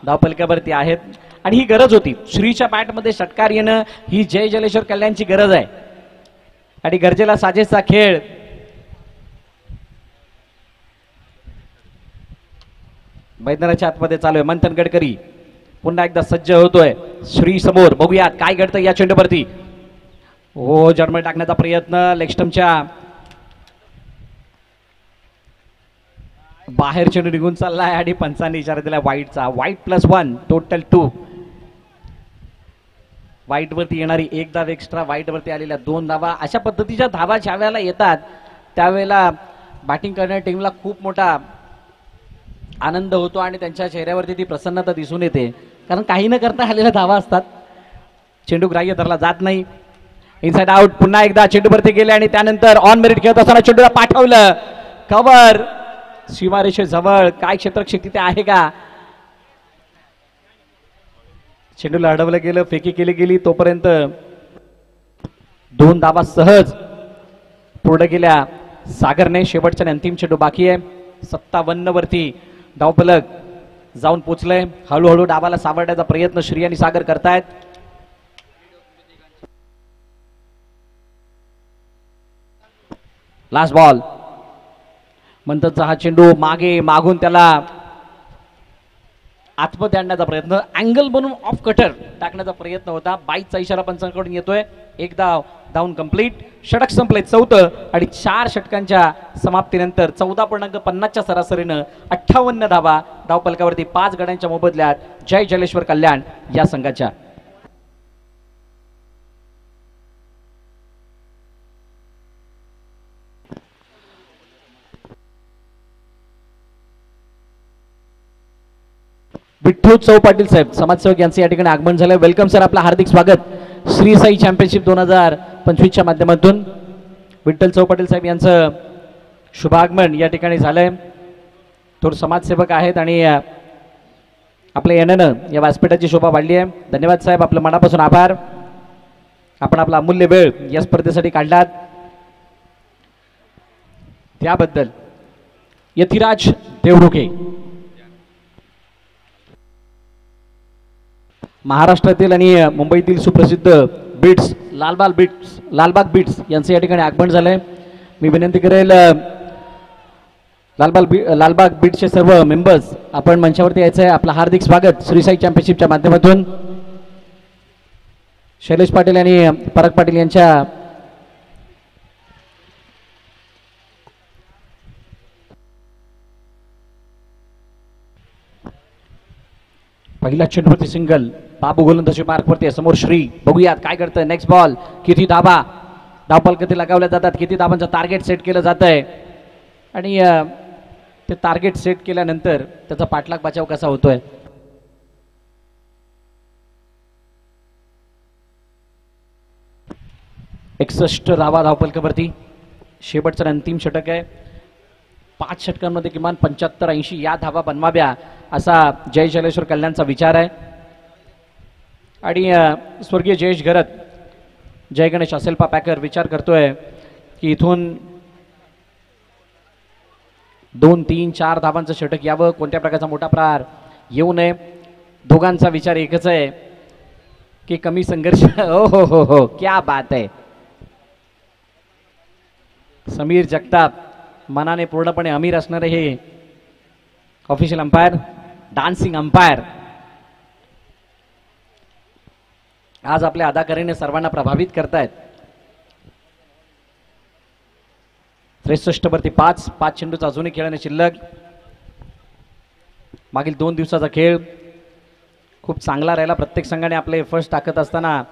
Speaker 2: धावफलकावरती आहेत आणि ही गरज होती. श्रीच्या बॅटमध्ये षटकार येणं ही जय जलेश्वर कल्याणची गरज आहे आणि गरजेला साजेसा खेळ. मैदानाच्या आतमध्ये चालू आहे. मंथन गडकरी पुन्हा एकदा सज्ज होतोय. श्री समोर बघूयात काय घडतं या चेंडूवरती. हो जर्मन टाकण्याचा प्रयत्न लेग स्टंपच्या बाहेर चेंडू निघून चाललाय आणि पंचांनी इशारा दिला वाईटचा. वाईट +1 टोटल 2. वाईट वरती येणारी एक धाव एक्स्ट्रा, वाईट वरती आलेल्या 2 धावा. अशा पद्धतीच्या धावा ज्या वेळेला येतात त्यावेळेला बॅटिंग करणाऱ्या टीमला खूप मोठा आनंद होतो आणि त्यांच्या चेहऱ्यावरती ती प्रसन्नता दिसून येते, कारण काही न करता आलेल्या धावा असतात. चेंडू ग्राह्य धरला जात नाही. Inside out. पुन्हा एकदा चेंडूवरती गेले आणि त्यानंतर ऑन मेरिट खेळत असताना चेंडूला पाठवलं. कव्हर सीमारेषे जवळ. काय क्षेत्ररक्षक तिथे आहे का? चेंडूला अडवलं गेलं, फेकी केली गेली. तोपर्यंत 2 धावा सहज पूर्ण केल्या सागरने. शेवटच्या अंतिम चेंडू बाकी आहे. 57 वरती धावफलक जाऊन पोचलंय. हळूहळू डावाला सावरण्याचा प्रयत्न श्री आणि सागर करतायत. Last ball. मंथनचा हा चेंडू मागे मागून त्याला आतमध्ये आणण्याचा प्रयत्न, अँगल बनवून ऑफ कटर टाकण्याचा प्रयत्न होता. 22चा इशारा पंचांकडून येतोय. एक धाव धावून कंप्लीट. षटक संपले 4 आणि 4 षटकांच्या समाप्तीनंतर 14.50च्या सरासरीनं 58 धावा धावफलकावरती 5 गड्यांच्या मोबदल्यात जय जलेश्वर कल्याण या संघाच्या. विठ्ठल चौ पाटील साहेब समाजसेवक यांचे या ठिकाणी आगमन झालं. वेलकम सर, आपलं हार्दिक स्वागत. श्री साई चॅम्पियनशिप 2025च्या माध्यमातून विठ्ठल चौ पाटील साहेब यांचं शुभागमन या ठिकाणी झालंय. थोर समाजसेवक आहेत आणि आपल्या येण्यानं या व्यासपीठाची शोभा वाढली आहे. धन्यवाद साहेब, आपलं मनापासून आभार. आपण आपला अमूल्य वेळ या स्पर्धेसाठी काढलात त्याबद्दल. यतिराज देवरुखे महाराष्ट्रातील आणि मुंबईतील सुप्रसिद्ध बीट्स लालबाग बीट्स यांचं या ठिकाणी आगमन झालंय. मी विनंती करेल लालबाग बीट्सचे सर्व मेंबर्स आपण मंचावरती यायचं आहे. आपलं हार्दिक स्वागत श्री साई चॅम्पियनशिपच्या माध्यमातून. शैलेश पाटील आणि पराग पाटील यांच्या पहिला चेंडूवरती सिंगल. बाबू गोलंदाजी मार्कवरती समोर श्री. बघूयात काय करतं. Next ball. किती धाबा धावफल किती लगावल्या जातात, किती धाबांचं टार्गेट सेट केलं जात आहे आणि ते टार्गेट सेट केल्यानंतर त्याचा पाठलाग बचाव कसा होतोय. एकसष्ट धावा धावफलकावरती. शेवटचं अंतिम षटक आहे. 5 षटकांमध्ये किमान 75-80 या धावा बनवाव्या असा जय जलेश्वर कल्याणचा विचार आहे. आणि स्वर्गीय जयेश घरत, जय गणेश असेल्पा पॅकर विचार करतोय की इथून 2, 3, 4 धावांचं षटक यावं. कोणत्या प्रकारचा मोठा प्रहार येऊ नये. दोघांचा विचार एकच आहे की कमी संघर्ष. हो हो हो, क्या बात आहे. समीर जगताप मनाने पूर्णपणे अमीर असणारे हे ऑफिशियल अंपायर, डान्सिंग अंपायर आज आपल्या अदाकारीने सर्वांना प्रभावित करतायत. 63 वरती 5 चेंडूचा अजूनही खेळणे शिल्लक. मागील 2 दिवसाचा खेळ खूप चांगला राहिला. प्रत्येक संघाने आपले एफर्ट्स टाकत असताना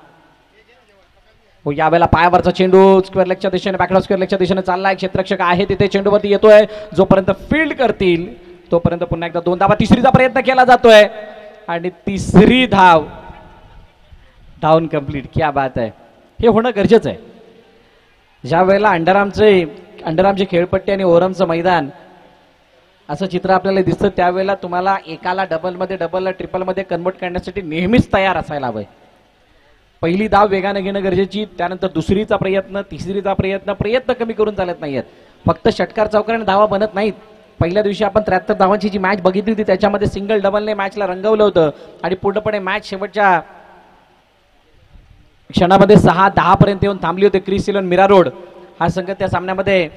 Speaker 2: हो यावेळेला पायावरचा चेंडू स्क्वेअर लेगच्या दिशेने, बॅकवर्ड स्क्वेअर लेगच्या दिशेने चाललाय. क्षेत्ररक्षक आहे तिथे, चेंडूवरती येतोय. जोपर्यंत फील्ड करतील तोपर्यंत पुन्हा एकदा 2 धावा. तिसरीचा प्रयत्न केला जातोय आणि तिसरी धाव धावून कंप्लीट. क्या बात आहे. हे होणं गरजेचं आहे. ज्या वेळेला अंडरआर्मची खेळपट्टी आणि ओरमचं मैदान असं चित्र आपल्याला दिसतं त्यावेळेला तुम्हाला एकाला डबलला ट्रिपलमध्ये कन्वर्ट करण्यासाठी नेहमीच तयार असायला हवंय. पहिली धाव वेगाने घेणं गरजेची, त्यानंतर दुसरीचा प्रयत्न, तिसरीचा प्रयत्न कमी करून चालत नाहीयेत. फक्त षटकार चौकाराने धावा बनत नाहीत. पहिल्या दिवशी आपण 73 धावांची जी मॅच बघितली होती त्याच्यामध्ये सिंगल डबलने मॅचला रंगवलं होतं आणि पूर्णपणे मॅच शेवटच्या क्षणामध्ये 6-10 पर्यंत येऊन थांबली होती. क्रिस इलेव्हन मीरा रोड हा संघ त्या सामन्यामध्ये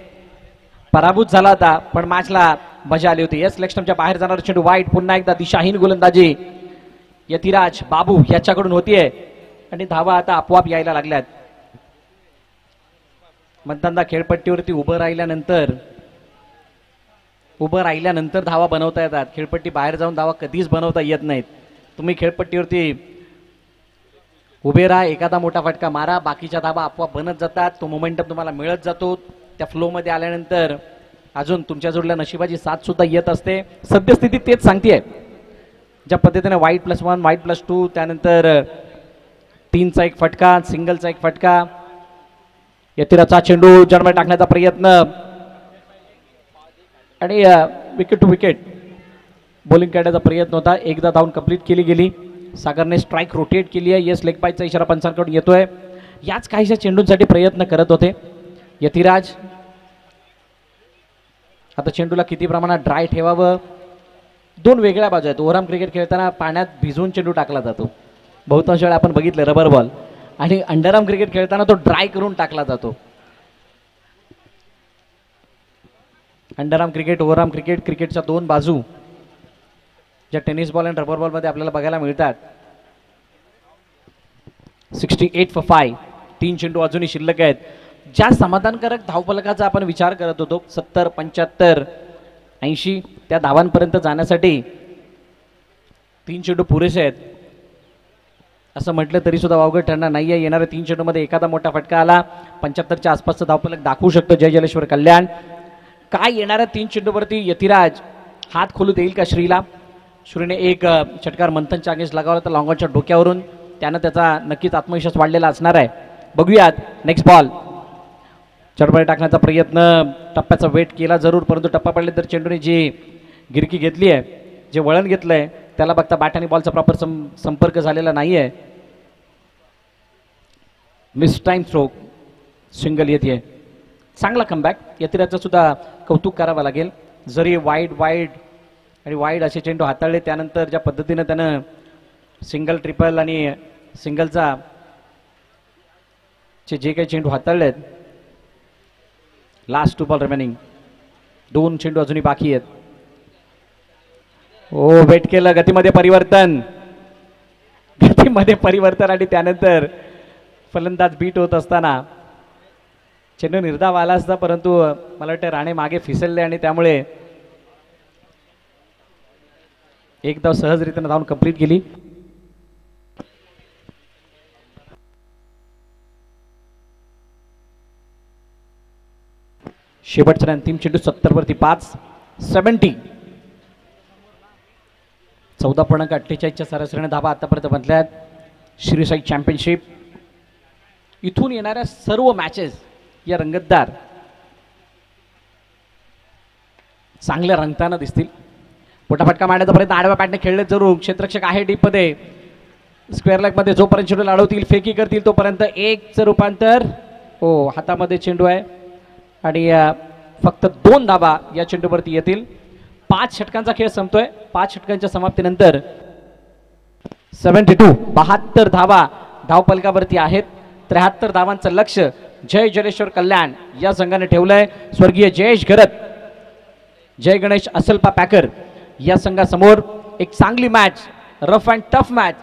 Speaker 2: पराभूत झाला होता, पण मॅचला मजा आली होती. लेग स्टंपच्या बाहेर जाणारा चेंडू वाईट, पुन्हा एकदा दिशाहीन गोलंदाजी यतिराज बाबू याच्याकडून होतीये आणि धावा आता आपोआप यायला लागल्यात. मतदानदा खेळपट्टीवरती उभं राहिल्यानंतर धावा बनवता येतात. खेळपट्टी बाहेर जाऊन धावा कधीच बनवता येत नाहीत. तुम्ही खेळपट्टीवरती उभे राहा, एखादा मोठा फटका मारा, बाकीच्या धावा आपोआप बनत जातात. तो मोमेंटम तुम्हाला मिळत जातो. त्या फ्लोमध्ये आल्यानंतर अजून तुमच्या जोडल्या नशिबाची साथ सुद्धा येत असते. सद्यस्थिती तेच सांगतेय. ज्या पद्धतीने वाईट +1 वाईट +2 त्यानंतर 3चा एक फटका, सिंगलचा एक फटका, यतिराजचा चेंडू जन्म टाकण्याचा प्रयत्न आणि विकेट टू विकेट बॉलिंग काढण्याचा प्रयत्न होता. एकदा धावून कंप्लीट केली गेली. सागरने स्ट्राईक रोटेट केली आहे. लेग बायचा इशारा पंचांकडून येतोय. याच काहीशा चेंडूंसाठी प्रयत्न करत होते यतिराज. आता चेंडूला किती प्रमाणात ड्राय ठेवावं, दोन वेगळ्या बाजू आहेत. ओव्हरआर्म क्रिकेट खेळताना पाण्यात भिजवून चेंडू टाकला जातो, बहुतांश वेळा आपण बघितलं रबर बॉल, आणि अंडरआर्म क्रिकेट खेळताना तो ड्राय करून टाकला जातो. अंडरआर्म क्रिकेट, ओव्हरआर्म क्रिकेट, क्रिकेटच्या दोन बाजू ज्या टेनिस बॉल आणि रबर बॉलमध्ये आपल्याला बघायला मिळतात. 68 for 5, 3 चेंडू अजूनही शिल्लक आहेत. ज्या समाधानकारक धावफलकाचा आपण विचार करत होतो 70, 75, 80 त्या धावांपर्यंत जाण्यासाठी 3 चेंडू पुरेसे आहेत असं म्हटलं तरी सुद्धा वावगं ठरणार नाही आहे. येणाऱ्या 3 चेंडूमध्ये एखादा मोठा फटका आला 75च्या आसपासचं धावफलक दाखवू शकतो जय जलेश्वर कल्याण. काय येणाऱ्या 3 चेंडूवरती यतिराज हात खोलू देईल का श्रीला? श्रीने एक षटकार मंथनच्या अगेन्स्ट लगावला तर लॉंगॉनच्या डोक्यावरून, त्यानं त्याचा नक्कीच आत्मविश्वास वाढलेला असणार आहे. बघूयात नेक्स्ट बॉल. चढबळ टाकण्याचा प्रयत्न, टप्प्याचा वेट केला जरूर, परंतु टप्पा पडले तर चेंडूने जी गिरकी घेतली आहे, जे वळण घेतलं आहे त्याला बघता बॅट आणि बॉलचा प्रॉपर संपर्क झालेला नाही आहे. मिस टाइम स्ट्रोक, सिंगल येते. चांगला कमबॅक, यतिराजचं सुद्धा कौतुक करावं लागेल. जरी वाईड आणि वाईड असे चेंडू हाताळले, त्यानंतर ज्या पद्धतीनं त्यानं सिंगल, ट्रिपल आणि सिंगलचा जे काही चेंडू हाताळलेत, लास्ट 2 बॉल रिमेनिंग, 2 चेंडू अजूनही बाकी आहेत. ओ वेट केलं, गतीमध्ये परिवर्तन आणि त्यानंतर फलंदाज बीट होत असताना चेंडू निर्धाव आला असता, परंतु मला वाटतं राणे मागे फिसलले आणि त्यामुळे एक धाव सहजरित्याने धावून कंप्लीट केली. शेवटचा अंतिम चेंडू 70 वरती 5, 70, 14.48च्या सरासरीने धावा आतापर्यंत बनल्यात. श्रीसाई चॅम्पियनशिप इथून येणाऱ्या सर्व मॅचेस या रंगतदार चांगल्या रंगताना दिसतील. पोटाफटका मारण्याचा प्रयत्न आडव्या बॅटने खेळले जरूर, क्षेत्ररक्षक आहे डीपमध्ये, स्क्वेअर लेग मध्ये जोपर्यंत चेंडू लाडवतील, फेकी करतील तोपर्यंत 1चं रूपांतर. हो, हातामध्ये चेंडू आहे आणि फक्त 2 धावा या चेंडूवरती येतील. 5 षटकांचा खेळ संपतोय. 5 षटकांच्या समाप्तीनंतर 72 धावा धावफलकावरती आहेत. 73 धावांचं लक्ष्य जय जलेश्वर कल्याण या संघाने ठेवलंय. स्वर्गीय जयेश घरत, जय गणेश असलपा पॅकर या संघासमोर एक चांगली match, rough and tough match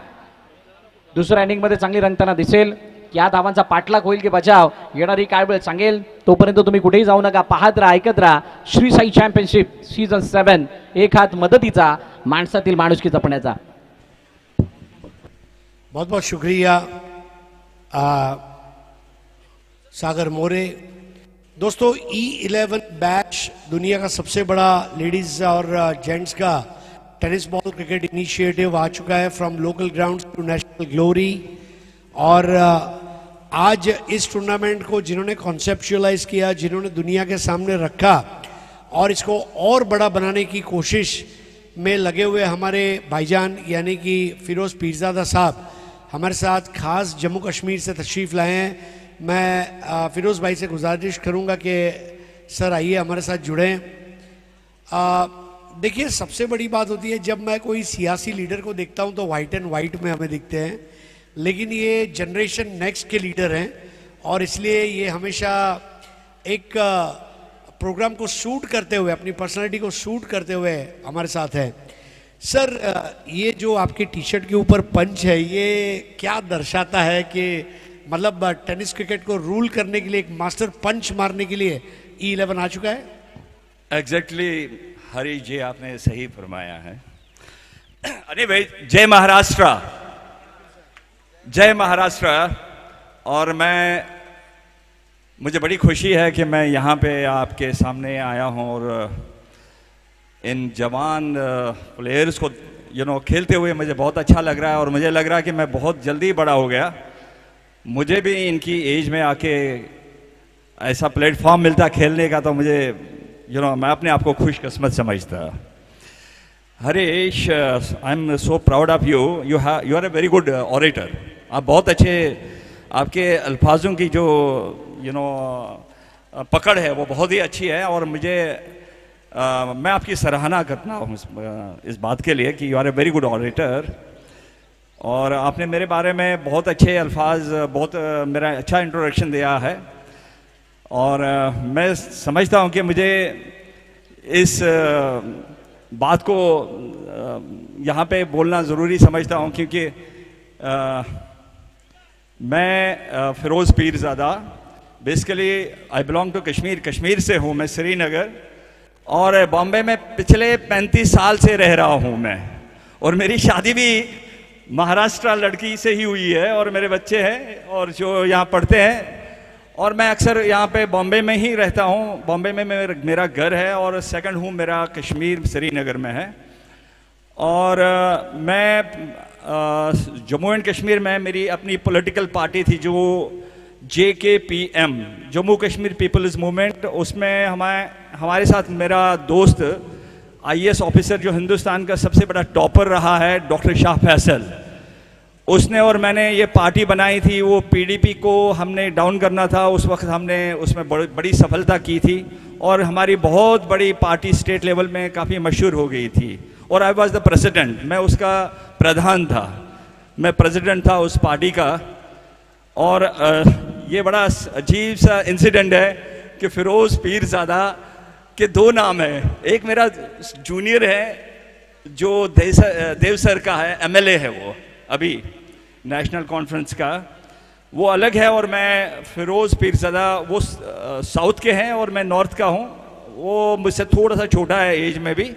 Speaker 2: दुसऱ्या इनिंग मध्ये चांगली रंगताना दिसेल. या धावांचा पाठलाग होईल की बचाव, येणारी काय वेळ सांगेल. तोपर्यंत तुम्ही कुठेही जाऊ नका, पाहत राहा, ऐकत राहा. श्री साई चॅम्पियनशिप सीझन 7, एक हात मदतीचा, माणसातील माणुसकी जपण्याचा.
Speaker 1: बहुत बहुत शुक्रिया सागर मोरे. दोस्तों, E11 बैच दुनिया का सबसे बड़ा लेडीज और जेंट्स का टेनिस बॉल क्रिकेट इनिशिएटिव आ चुका है, from local grounds to national glory. और आज इस टूर्नामेंट को जिन्होंने कॉन्सेप्चुअलाइज किया, जिन्होंने दुनिया के सामने रखा और इसको और बड़ा बनाने की कोशिश में लगे हुए हमारे भाईजान यानी कि फिरोज़ पीरज़ादा साहब हमारे साथ खास जम्मू कश्मीर से तशरीफ़ लाए हैं. मैं फिरोज़ भाई से गुजारिश करूंगा कि सर आइए हमारे साथ जुड़ें. देखिए, सबसे बड़ी बात होती है जब मैं कोई सियासी लीडर को देखता हूं तो वाइट एंड वाइट में हमें दिखते हैं, लेकिन ये जनरेशन नेक्स्ट के लीडर हैं और इसलिए ये हमेशा एक प्रोग्राम को शूट करते हुए, अपनी पर्सनालिटी को शूट करते हुए हमारे साथ हैं। सर, ये जो आपके टी शर्ट के ऊपर पंच है, ये क्या दर्शाता है कि मतलब टेनिस क्रिकेट को रूल करने के लिए एक मास्टर पंच मारने के लिए E11 आ चुका है?
Speaker 4: एग्जैक्टली हरी जी, आपने सही फरमाया है। अरे भाई, जय महाराष्ट्र, जय महाराष्ट्र। और मुझे बड़ी खुशी है कि मैं यहाँ पे आपके सामने आया हूँ और इन जवान प्लेयर्स को खेलते हुए मुझे बहुत अच्छा लग रहा है और मुझे लग रहा है कि मैं बहुत जल्दी बड़ा हो गया। मुझे भी इनकी एज में आके ऐसा प्लेटफॉर्म मिलता खेलने का तो मुझे मैं अपने आप को खुशकिस्मत समझता। Harish, I am so proud of you. You are a very good orator. आप बहुत अच्छे, आपके अल्फाजों की जो पकड़ है वो बहुत ही अच्छी है और मैं आपकी सराहना करता हूँ इस बात के लिए कि you are a very good orator. और आपने मेरे बारे में बहुत अच्छे अल्फाज, बहुत मेरा अच्छा इंट्रोडक्शन दिया है और मैं समझता हूँ कि मुझे इस बात को यहाँ पे बोलना ज़रूरी समझता हूँ क्योंकि मैं Firoz Pirzada, basically I belong to Kashmir से हूँ मैं, श्रीनगर, और बॉम्बे में पिछले 35 साल से रह रहा हूँ मैं। और मेरी शादी भी महाराष्ट्र लड़की से ही हुई है और मेरे बच्चे हैं और जो यहाँ पढ़ते हैं। और मैं अक्सर यहाँ पे बॉम्बे में ही रहता हूँ। बॉम्बे में मेरा घर है और सेकंड होम मेरा कश्मीर श्रीनगर में है। और मैं जम्मू एंड कश्मीर में मेरी अपनी पॉलिटिकल पार्टी थी जो JKPM, Jammu Kashmir People's movement. उसमें हमारे साथ मेरा दोस्त IAS ऑफिसर जो हिंदुस्तान का सबसे बड़ा टॉपर रहा है, डॉक्टर शाह फैसल, उसने और मैंने ये पार्टी बनाई थी। वो PDP को हमने डाउन करना था। उस वक्त हमने उसमें बड़ी सफलता की थी और हमारी बहुत बड़ी पार्टी स्टेट लेवल में काफ़ी मशहूर हो गई थी। और आई वॉज द प्रेसिडेंट, मैं उसका प्रधान था, मैं प्रेसिडेंट था उस पार्टी का। और ये बड़ा अजीब सा इंसिडेंट है कि फिरोज़ पीरज़ादा के 2 नाम हैं। एक मेरा जूनियर है जो देवसर का है, MLA है वो अभी नेशनल कॉन्फ्रेंस का, वो अलग है। और मैं फिरोज़ पीरज़ादा, वो साउथ के हैं और मैं नॉर्थ का हूँ। वो मुझसे थोड़ा सा छोटा है एज में भी।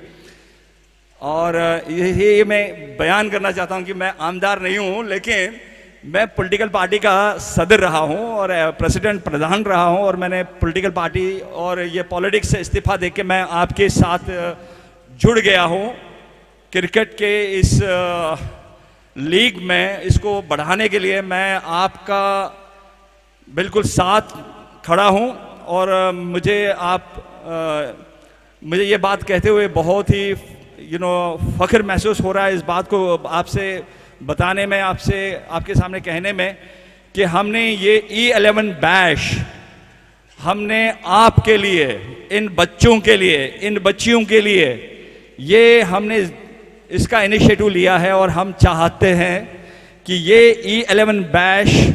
Speaker 4: और ये मैं बयान करना चाहता हूँ कि मैं आमदार नहीं हूँ, लेकिन मैं पॉलिटिकल पार्टी का सदर रहा हूँ और प्रेसिडेंट प्रधान रहा हूँ। और मैंने पॉलिटिकल पार्टी और ये पॉलिटिक्स से इस्तीफा देके मैं आपके साथ जुड़ गया हूँ क्रिकेट के इस लीग में। इसको बढ़ाने के लिए मैं आपका बिल्कुल साथ खड़ा हूँ और मुझे ये बात कहते हुए बहुत ही फ़ख्र महसूस हो रहा है इस बात को आपसे बताने में, आपके सामने कहने में कि हमने ये E11 बैश हमने आपके लिए, इन बच्चों के लिए, इन बच्चियों के लिए ये हमने इसका इनिशिएटिव लिया है। और हम चाहते हैं कि ये E11 बैश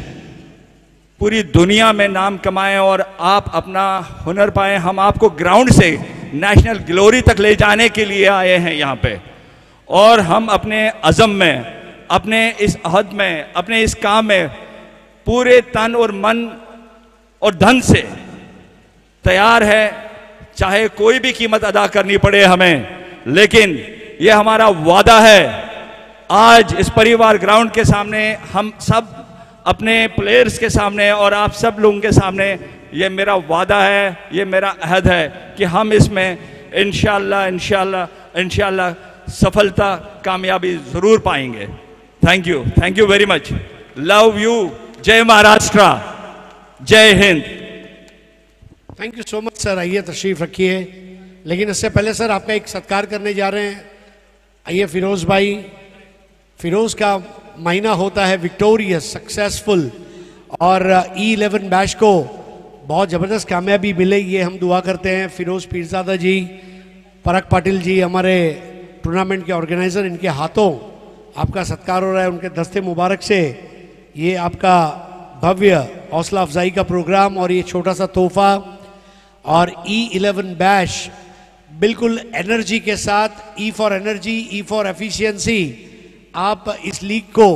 Speaker 4: पूरी दुनिया में नाम कमाएं और आप अपना हुनर पाएं। हम आपको ग्राउंड से नेशनल ग्लोरी तक ले जाने के लिए आए हैं यहाँ पे। और हम अपने अज़म में, अपने इस अहद में, अपने इस काम में पूरे तन और मन और धन से तैयार है, चाहे कोई भी कीमत अदा करनी पड़े हमें। लेकिन ये हमारा वादा है, आज इस परिवार ग्राउंड के सामने, हम सब अपने प्लेयर्स के सामने और आप सब लोगों के सामने, ये मेरा वादा है, ये मेरा अहद है कि हम इसमें इंशाल्लाह सफलता, कामयाबी ज़रूर पाएंगे। Thank you very much. Love you. जय महाराष्ट्र, जय Hind.
Speaker 1: Thank you so much sir. आइए तशरीफ रखिए। लेकिन इससे पहले सर आपका एक सत्कार करने जा रहे हैं। आइए फिरोज़ भाई। फिरोज़ का महीना होता है विक्टोरियस, सक्सेसफुल, और E11 बैच को बहुत ज़बरदस्त कामयाबी मिले, ये हम दुआ करते हैं। फिरोज़ पीरज़ादा जी पराग पाटिल जी हमारे टूर्नामेंट के ऑर्गेनाइजर, इनके हाथों आपका सत्कार हो रहा है, उनके दस्ते मुबारक से ये आपका भव्य हौसला अफजाई का प्रोग्राम और ये छोटा सा तोहफा और E11 बैश बिल्कुल एनर्जी के साथ, E for energy, E for efficiency, आप इस लीग को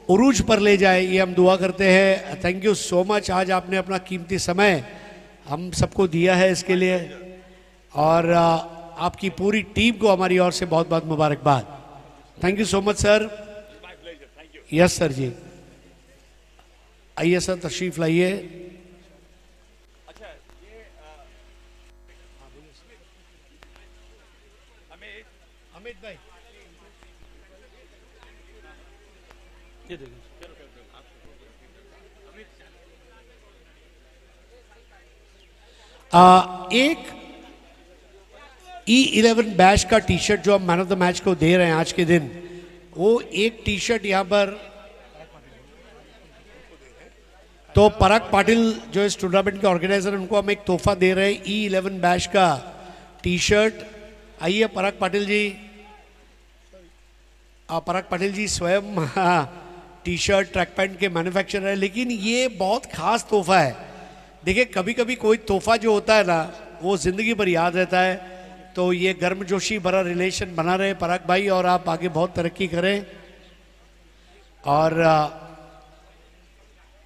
Speaker 1: उरूज पर ले जाए, ये हम दुआ करते हैं। थैंक यू सो मच, आज आपने अपना कीमती समय हम सबको दिया है इसके लिए, और आपकी पूरी टीम को हमारी ओर से बहुत बहुत मुबारकबाद। Thank you so much sir. Yes sir ji, आइए सर, तशरीफ लाइए। अमित भाई एक E11 बैश का टी शर्ट जो हम मैन ऑफ द मैच को दे रहे हैं आज के दिन, वो एक टी शर्ट यहां पर तो पराग पाटिल जो इस टूर्नामेंट के ऑर्गेनाइजर हैं, उनको हम एक तोहफा दे रहे हैं, E11 बैश का टी शर्ट। आइए पराग पाटिल जी, पराग पाटिल जी स्वयं टी शर्ट ट्रैक पैंट के मैन्युफैक्चरर है, लेकिन ये बहुत खास तोहफा है। देखिए कभी कभी कोई तोहफा जो होता है ना, वो जिंदगी भर याद रहता है। तो ये गर्मजोशी भरा रिलेशन बना रहे पराग भाई, और आप आगे बहुत तरक्की करें। और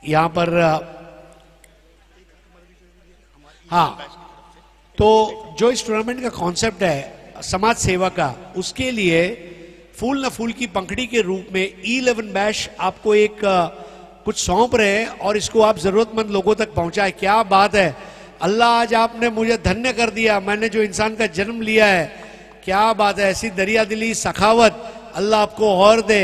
Speaker 1: यहाँ पर हाँ, तो जो इस टूर्नामेंट का कॉन्सेप्ट है समाज सेवा का, उसके लिए फूल न फूल की पंखड़ी के रूप में E11 बैश आपको एक कुछ सौंप रहे हैं, और इसको आप जरूरतमंद लोगों तक पहुंचाए। क्या बात है, अल्लाह आज आपने मुझे धन्य कर दिया, मैंने जो इंसान का जन्म लिया है, क्या बात है, ऐसी दरिया दिली सखावत अल्लाह आपको और दे।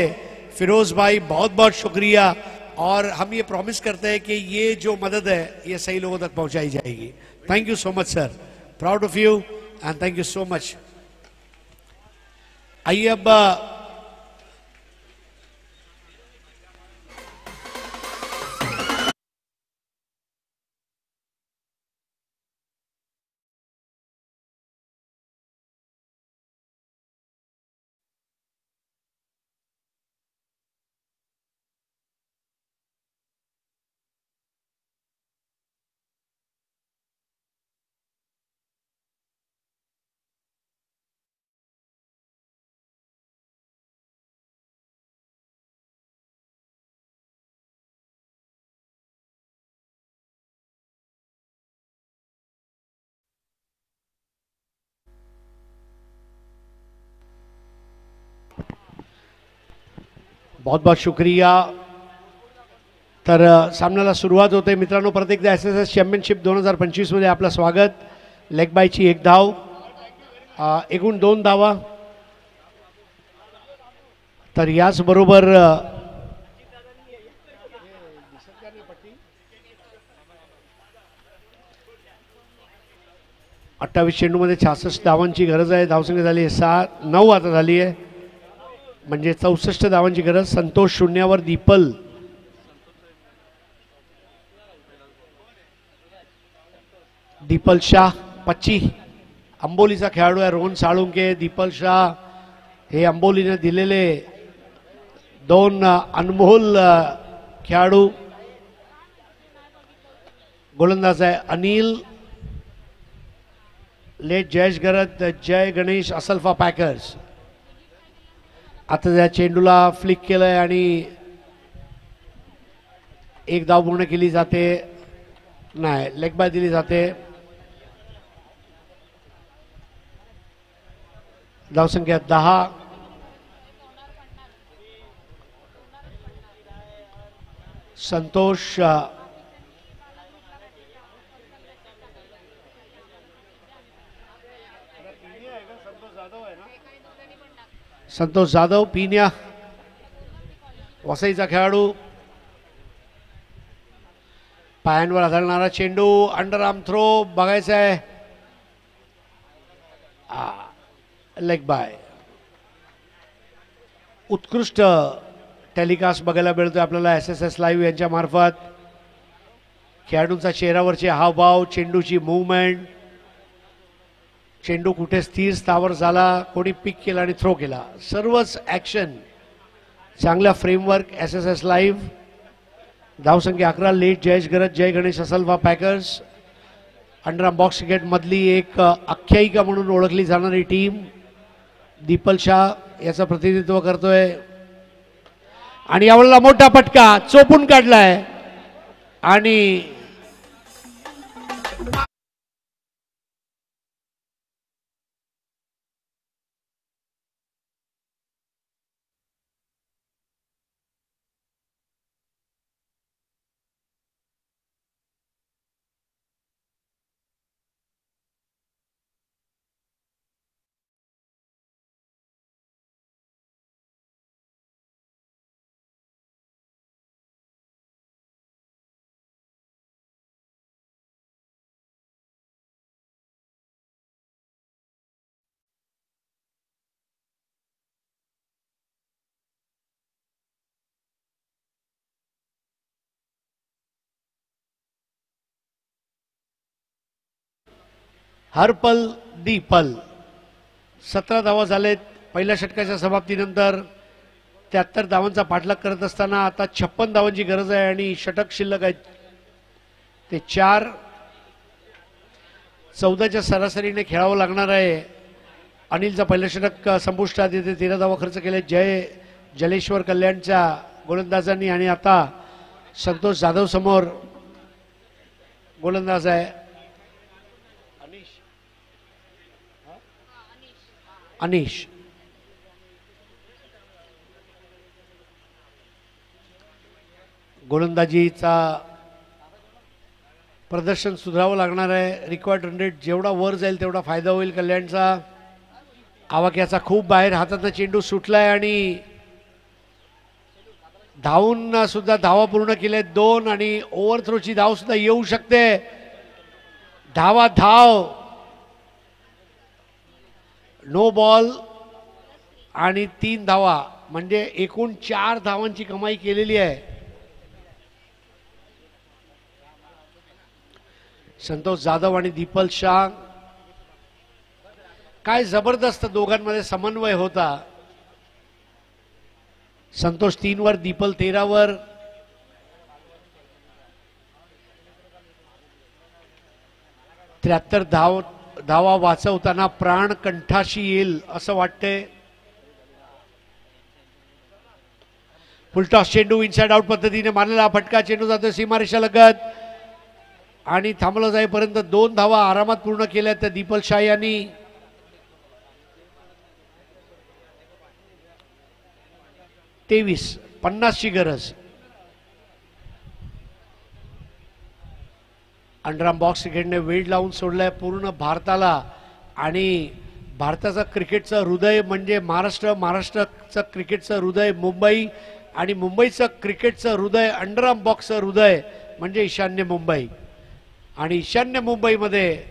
Speaker 1: फिरोज भाई बहुत बहुत शुक्रिया, और हम ये प्रॉमिस करते हैं कि ये जो मदद है ये सही लोगों तक पहुंचाई जाएगी। Thank you so much sir, proud of you end thank you so much. आइए अब बहुत बहुत शुक्रिया। तर सामन्याला सुरुवात होते मित्रांनो, परत एकदा SSS चॅम्पियनशिप 2025 मध्ये आपलं स्वागत। लेग बायची एक धाव, एकूण 2 धावा। तर याचबरोबर 28 चेंडूमध्ये 66 धावांची गरज आहे। धावसंख्या झाली आहे 9 आता झाली आहे, म्हणजे 64 धावांची गरज। संतोष शून्यावर, दीपल शाह पच्ची अंबोलीचा खेळाडू आहे, रोहन साळुंके। दीपल शाह हे अंबोलीने दिलेले 2 अनमोल खेळाडू। गोलंदाज आहे अनिल, लेट जयेश गरत, जय गणेश असल्फा पॅकर्स। आता त्या चेंडूला फ्लिक केलंय आणि एक धाव पूर्ण केली जाते, नाही लेग बाय दिली जाते। धावसंख्या 10। संतोष जाधव पिन्या, वसईचा खेळाडू। पायांवर आदळणारा चेंडू, अंडर आर्म थ्रो बघायचा आहे, लेग बाय। उत्कृष्ट टेलिकास्ट बघायला मिळतोय आपल्याला SSS लाईव्ह यांच्या मार्फत। खेळाडूंचा चेहऱ्यावरचे हावभाव, चेंडूची मूवमेंट, चेंडू कुठे स्थिर स्थावर झाला, कोणी पिक केला आणि थ्रो केला, सर्वच ॲक्शन चांगल्या फ्रेमवर्क. SSS live. धावसंख्या 11. लेट Jayesh Garaj, Jay Ganesh Asalpha packers. Underarm box cricket मधली एक आख्यायिका म्हणून ओळखली जाणारी टीम दीपल शाह याचं प्रतिनिधित्व करतोय. आणि यावेळेला मोठा फटका चोपून काढलाय आणि हरपल दीपल. 17 धावा झालेत पहिल्या षटकाच्या समाप्तीनंतर. 73 धावांचा पाठलाग करत असताना आता 56 धावांची गरज आहे आणि षटक शिल्लक आहेत ते 4. 14च्या सरासरीने खेळावं लागणार आहे. अनिलचा पहिलं षटक संपुष्टात येते. 13 धावा खर्च केले जलेश्वर कल्याणच्या गोलंदाजांनी आणि आता संतोष जाधव समोर गोलंदाज आहे अनिश. गोलंदाजीचा प्रदर्शन सुधारावं लागणार आहे. रिक्वायर्ड रन रेट जेवढा वर जाईल तेवढा फायदा होईल कल्याणचा. आवाक्याचा खूप बाहेर हातातनं चेंडू सुटलाय आणि धावून सुद्धा धावा पूर्ण केल्या 2 आणि ओव्हरथ्रोची धाव सुद्धा येऊ शकते. धाव नो बॉल आणि 3 धावा म्हणजे एकूण 4 धावांची कमाई केलेली आहे. संतोष जाधव आणि दीपल शाह. काय जबरदस्त दोघांमध्ये समन्वय होता. संतोष 3 वर, दीपल 13 वर. त्र्याहत्तर धावा वाचवताना प्राण कंठाशी येईल असं वाटतंय. फुलटॉस चेंडू इनसाइड आउट पद्धतीने मारलेला फटका. चेंडू जातो सीमारेषा लगत आणि थांबला जाईपर्यंत 2 धावा आरामात पूर्ण केल्या त्या दीपल शाह यांनी. तेवीस 50 ची गरज. अंडरआर्म बॉक्स क्रिकेटने वेळ लावून सोडलाय पूर्ण भारताला आणि भारताचं क्रिकेटचं हृदय म्हणजे महाराष्ट्र, महाराष्ट्राचं क्रिकेटचं हृदय मुंबई आणि मुंबईचं क्रिकेटचं हृदय अंडरआर्म बॉक्सचं हृदय म्हणजे ईशान्य मुंबई. आणि ईशान्य मुंबईमध्ये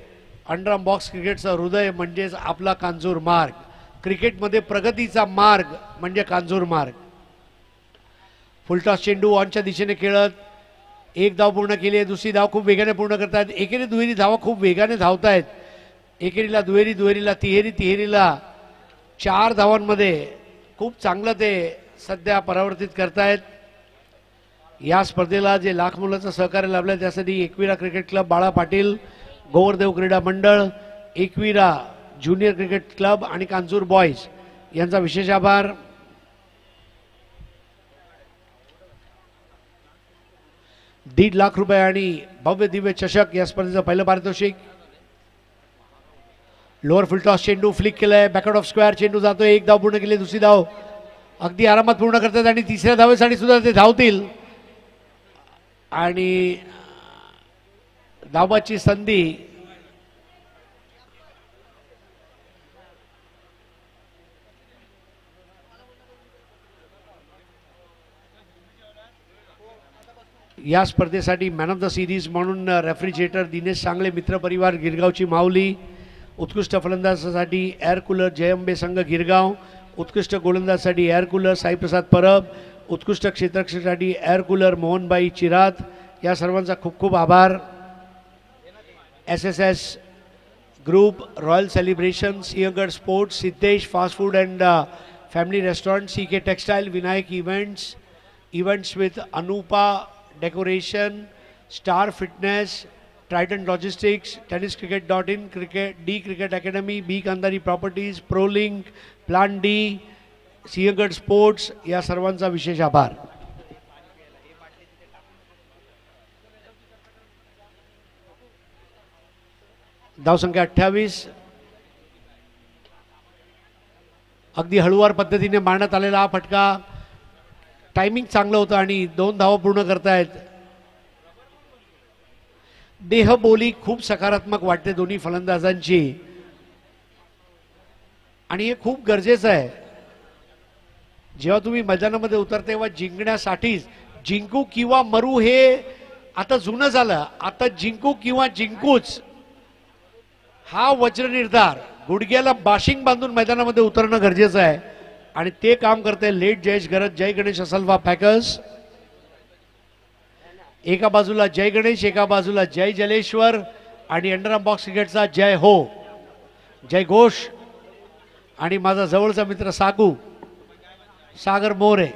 Speaker 1: अंडरआर्म बॉक्स क्रिकेटचं हृदय म्हणजेच आपला कांजूर मार्ग. क्रिकेटमध्ये प्रगतीचा मार्ग म्हणजे कांजूर मार्ग. फुलटॉस चेंडू ऑनच्या दिशेने खेळत 1 धाव पूर्ण केली आहे. दुसरी धाव खूप वेगाने पूर्ण करतायत. एकेरी दुहेरी धावा खूप वेगाने धावतायत. एकेरीला दुहेरी, दुहेरीला तिहेरी, तिहेरीला 4 धावांमध्ये खूप चांगलं ते सध्या परावर्तित करतायत. या स्पर्धेला जे लाख मुलाचं सहकार्य लाभलंय त्यासाठी एकविरा क्रिकेट क्लब बाळा पाटील, गोवर्धन क्रीडा मंडळ, एकविरा ज्युनियर क्रिकेट क्लब आणि कांजूर बॉयज यांचा विशेष आभार. ₹1.5 लाख आणि भव्य दिव्य चषक या स्पर्धेचं पहिलं पारितोषिक. लोअर फुलटॉस चेंडू फ्लिक केलाय. बॅकआउट ऑफ स्क्वेअर चेंडू जातोय. 1 धाव पूर्ण केली. दुसरी धाव अगदी आरामात पूर्ण करतात आणि तिसऱ्या धावेसाठी सुद्धा ते धावतील आणि धावाची संधी या स्पर्धेसाठी मॅन ऑफ द सिरीज म्हणून रेफ्रिजरेटर दिनेश सांगले मित्र परिवार गिरगावची माऊली. उत्कृष्ट फलंदाजासाठी एअर कूलर जयंबे संघ गिरगाव. उत्कृष्ट गोलंदाजासाठी एअर कूलर साईप्रसाद परब. उत्कृष्ट क्षेत्ररक्षणासाठी एअर कूलर मोहनबाई चिरात. या सर्वांचा खूप खूप आभार. SSS Group, Royal Celebration, Siagarh Sports, Siddesh Fast Food and Family Restaurant, CK Textile, Vinayak Events, events with Anupa Decoration, Star Fitness, Trident Logistics, TennisCricket.in, D Cricket Academy, B Kandari Properties, ProLink, Plan D, Siagarh Sports या सर्वांचा विशेष आभार. धावसंख्या 28. अगदी हळूवार पद्धतीने मारण्यात आलेला हा फटका, टायमिंग चांगलं होतं आणि 2 धावा पूर्ण करतायत. देहबोली खूप सकारात्मक वाटते दोन्ही फलंदाजांची आणि हे खूप गरजेचं आहे. जेव्हा तुम्ही मैदानामध्ये उतरते तेव्हा जिंकण्यासाठीच जिंकू किंवा मरू हे आता जुनं झालं. आता जिंकू किंवा जिंकूच हा वज्रनिर्धार, गुडघ्याला बाशिंग बांधून मैदानामध्ये उतरणं गरजेचं आहे आणि ते काम करते लेट जयेश गरज, जय गणेश असलफा पॅकर्स. एका बाजूला जय गणेश, एका बाजूला जय जलेश्वर आणि अंडरआर्म बॉक्स क्रिकेटचा जय हो, जय घोष आणि माझा जवळचा मित्र सागर मोरे.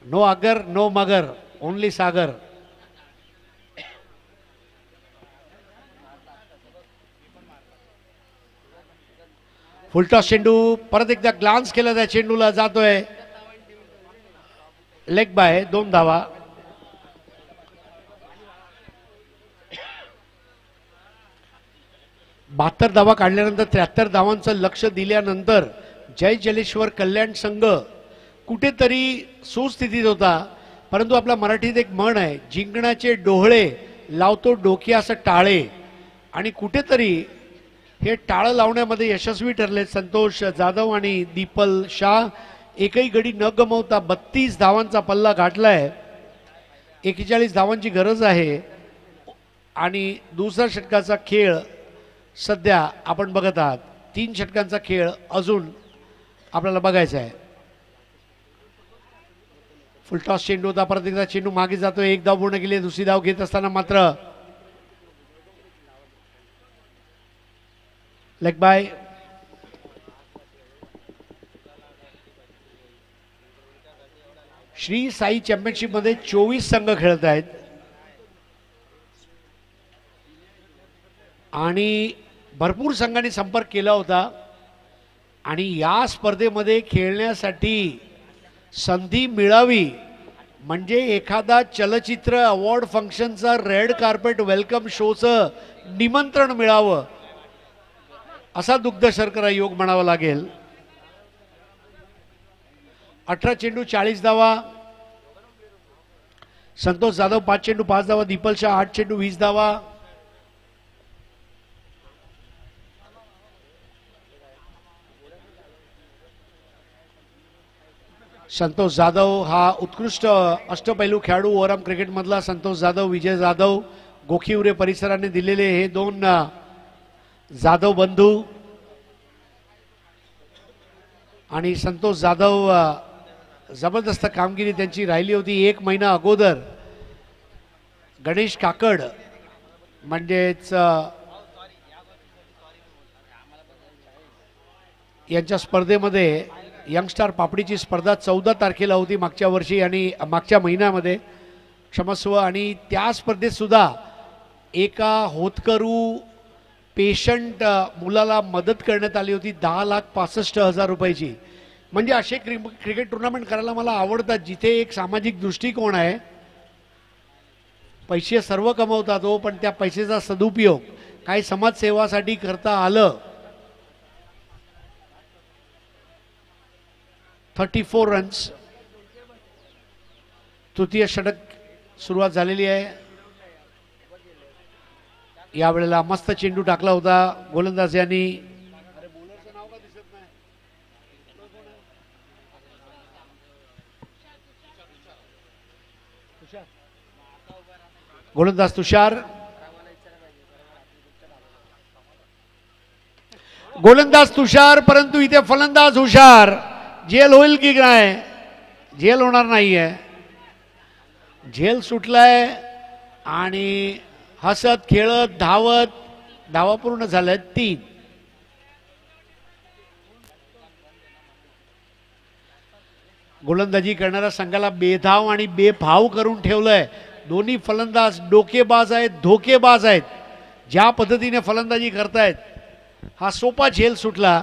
Speaker 1: नो अगर नो मगर, ओनली सागर. फुलटॉस चेंडू, परत एकदा ग्लान्स केला त्या चेंडूला, जातोय लेग बाय, 2 धावा. बहात्तर धावा काढल्यानंतर 73 धावांचं लक्ष दिल्यानंतर जय जलेश्वर कल्याण संघ कुठेतरी सुस्थितीत होता. परंतु आपल्या मराठीत एक म्हण आहे, जिंकण्याचे डोहळे लावतो डोक्यास टाळे, आणि कुठेतरी हे टाळं लावण्यामध्ये यशस्वी ठरले संतोष जाधव आणि दीपल शाह. एकही गडी न गमावता 32 धावांचा पल्ला गाठलाय. 41 धावांची गरज आहे आणि दुसरा षटकाचा खेळ सध्या आपण बघत आहात. 3 षटकांचा खेळ अजून आपल्याला बघायचा आहे. फुलटॉस चेंडू होता, परत एकदा चेंडू मागे जातोय. 1 धाव पूर्ण केली. दुसरी धाव घेत असताना मात्र leg bye. Shri Sai championship मध्ये 24 संघ खेळत आहेत आणि भरपूर संघांनी संपर्क केला होता आणि या स्पर्धेमध्ये खेळण्यासाठी संधी मिळावी म्हणजे एखादा चलचित्र अवॉर्ड फंक्शनचा रेड कार्पेट वेलकम शोचं निमंत्रण मिळावं असा दुग्ध शर्करा योग म्हणावा लागेल. 18 चेंडू 40 धावा. संतोष जाधव 5 चेंडू 5 धावा. दीपल शाह 8 चेंडू 20 धावा. संतोष जाधव हा उत्कृष्ट अष्टपैलू खेळाडू ओव्हरआर्म क्रिकेट मधला संतोष जाधव, विजय जाधव, गोखीवरे परिसराने दिलेले हे 2 जाधव बंधू. आणि संतोष जाधव जबरदस्त कामगिरी त्यांची राहिली होती 1 महिना अगोदर. गणेश काकड म्हणजेच यांच्या स्पर्धेमध्ये यंगस्टार पापडीची स्पर्धा 14 तारखेला होती मागच्या वर्षी आणि मागच्या महिन्यामध्ये क्षमस्व. आणि त्या स्पर्धेत सुद्धा एका होतकरू पेशंट मुलाला मदत करण्यात आली होती 10,65,000 रुपयाची. म्हणजे असे क्रिकेट टुर्नामेंट करायला मला आवडतात जिथे एक सामाजिक दृष्टिकोन आहे. पैसे सर्व कमवतात हो, पण त्या पैशाचा सदुपयोग काही समाजसेवासाठी करता आलं. 34 रन्स. तृतीय षटक सुरुवात झालेली आहे. यावेळेला मस्त चेंडू टाकला होता गोलंदाज यांनी. गोलंदाज तुषार. गोलंदाज तुषार, परंतु इथे फलंदाज हुशार. जेल होईल की काय? जेल होणार नाहीये. झेल सुटलाय आणि हसत खेळत धावत धावा पूर्ण झाल्या 3. गोलंदाजी करणाऱ्या संघाला बेधाव आणि बेभाव करून ठेवलंय. दोन्ही फलंदाज डोकेबाज आहेत, धोकेबाज आहेत. ज्या पद्धतीने फलंदाजी करतायत हा सोपा झेल सुटला.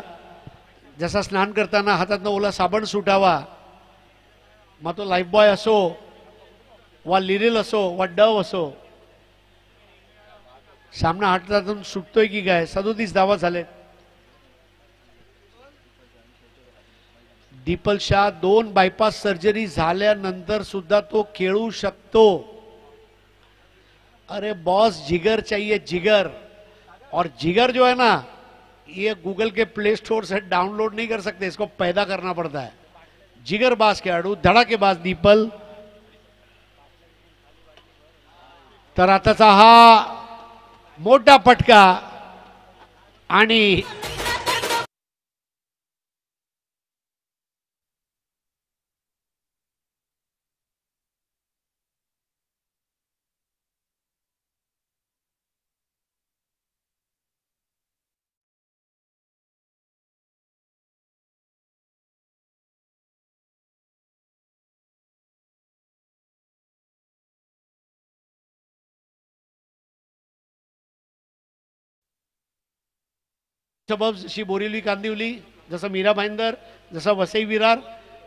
Speaker 1: जसा स्नान करताना हातातनं ओला साबण सुटावा, मग तो लाईफबॉय असो वा लिरिल असो वा डव असो, सामना हातातून सुटतोय की काय. 37 धावा झालेत. दीपल शाह 2 बायपास सर्जरी झाल्यानंतर सुद्धा तो खेळू शकतो. अरे बॉस, जिगर चाहिए, जिगर. और जिगर जो है ना, ये गूगल के प्ले स्टोर से डाउनलोड नहीं कर सकते, इसको पैदा करना पड़ता है. जिगरबाज खेळाडू, धडाकेबाज दीपल. तर आताचा हा मोठा फटका आणि जशी बोरिवली कांदिवली, जसं मीरा भाईंदर, जसा वसई विरार,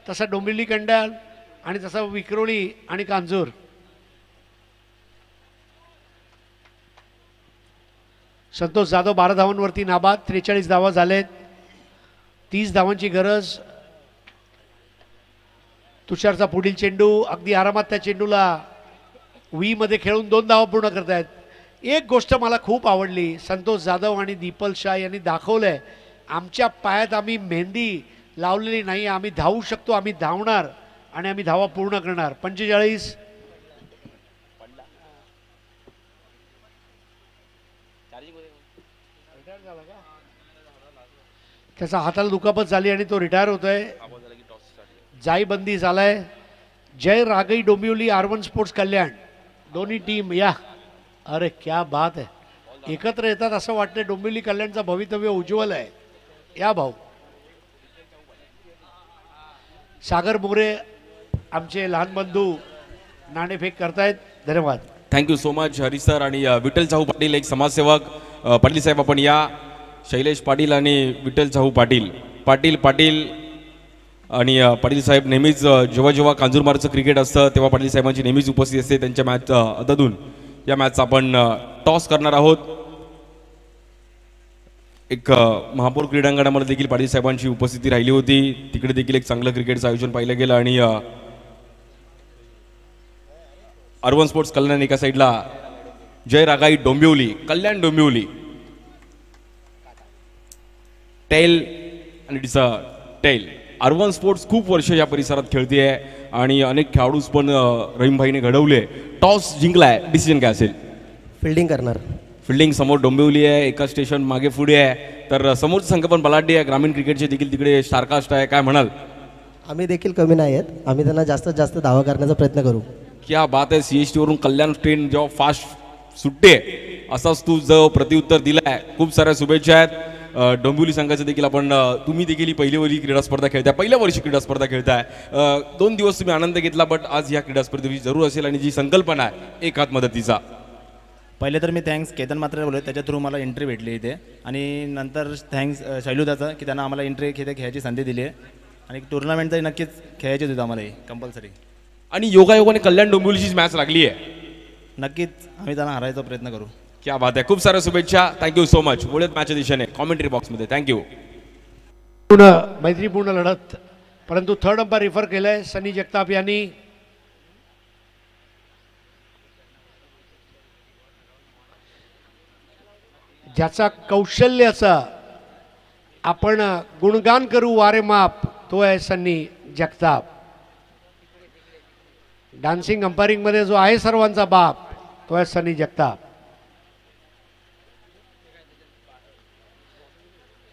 Speaker 1: तसा डोंबिवली कंडाल आणि तसा विक्रोळी आणि कांजूर. संतोष जाधव 12 धावांवरती नाबाद. 43 धावा झालेत. 30 धावांची गरज. तुषारचा पुढील चेंडू अगदी आरामात त्या चेंडूला वी मध्ये खेळून 2 धावा पूर्ण करतायत. एक गोष्ट मला खूप आवडली, संतोष जाधव आणि दीपल शाह यांनी दाखवलंय, आमच्या पायात आम्ही मेहंदी लावलेली नाही, आम्ही धावू शकतो, आम्ही धावणार आणि आम्ही धावा पूर्ण करणार. 45. त्याचा हाताला दुखापत झाली आणि तो रिटायर होतोय. जाईबंदी झालाय. जय रागई डोंबिवली, R1 स्पोर्ट्स कल्याण, दोन्ही टीम या. अरे क्या बात आहे, एकत्र येतात असं वाटतंय. डोंबिवली कल्याणचं भवितव्य उज्ज्वल आहे. या भाऊ. सागर मोरे आमचे लहान बंधू नाणेफेक करतायत. धन्यवाद.
Speaker 5: Thank you so much Hari sir. आणि विठ्ठल चाहू पाटील एक समाजसेवक. पाटील साहेब आपण या. शैलेश पाटील आणि विठ्ठल चाहू पाटील. पाटील आणि पाटील साहेब नेहमीच जेव्हा जेव्हा कांजूरमार्गचं क्रिकेट असतं तेव्हा पाटील साहेबांची नेहमीच उपस्थिती असते. त्यांच्या मॅच अददून या मॅचचा आपण टॉस करणार आहोत. एक महापौर क्रीडांगणामध्ये देखील पाटील साहेबांची उपस्थिती राहिली होती. तिकडे देखील एक चांगलं क्रिकेटचं आयोजन पाहिलं गेलं. आणि R1 स्पोर्ट्स कल्याण एका साईडला, जय रागाई डोंबिवली, कल्याण डोंबिवली. टेल आणि it's a tail. R1 sports खूप वर्ष या परिसरात खेळते आहे आणि अनेक खेळाडू पण रहीमभाईने घडवले. टॉस जिंकलाय, डिसिजन काय असेल?
Speaker 6: फिल्डिंग करणार.
Speaker 5: फिल्डिंग समोर डोंबिवली आहे, एका स्टेशन मागे पुढे आहे, तर समोरचा संघ पण बलाढ्य आहे. ग्रामीण क्रिकेटचे देखील तिकडे स्टारकास्ट आहे. काय म्हणाल?
Speaker 6: आम्ही देखील कमी नाही आहेत. आम्ही त्यांना जास्तीत जास्त धावा करण्याचा प्रयत्न करू.
Speaker 5: क्या बात आहे. CST वरून कल्याण ट्रेन जेव्हा फास्ट सुटते असाच तू जो प्रत्युत्तर दिलाय, खूप साऱ्या शुभेच्छा आहेत. डोंबिवली संघाचं देखील आपण, तुम्ही देखील पहिली क्रीडा स्पर्धा खेळताय, पहिल्या वर्षी क्रीडा स्पर्धा खेळताय. 2 दिवस तुम्ही आनंद घेतला, बट आज ह्या क्रीडा स्पर्धेची जरूर असेल. आणि जी संकल्पना आहे एक हात मदतीचा,
Speaker 7: पहिले तर मी थँक्स केतन मात्रे बोलले, त्याच्या थ्रू मला एंट्री भेटली इथे. आणि नंतर थँक्स शैलूदाचा की त्यांना आम्हाला एंट्री इथे खेळायची संधी दिली आहे. आणि टुर्नामेंटही नक्कीच खेळायचीच होती आम्हाला कंपल्सरी.
Speaker 5: आणि योगायोगाने कल्याण डोंबिवलीचीच मॅच लागली आहे.
Speaker 7: नक्कीच आम्ही त्यांना हरायचा प्रयत्न करू.
Speaker 5: क्या बात आहे. खूप साऱ्या शुभेच्छा. Thank you so much. बोलत मॅचच्या दिशेने कॉमेंट्री बॉक्समध्ये. थँक्यू.
Speaker 1: पूर्ण मैत्रीपूर्ण लढत, परंतु थर्ड अंपायर रिफर केलंय सनी जगताप यांनी. ज्याचा कौशल्याचा आपण गुणगान करू वारे माप, तो आहे सनी जगताप. डान्सिंग अंपायरिंग मध्ये जो आहे सर्वांचा बाप, तो आहे सनी जगताप.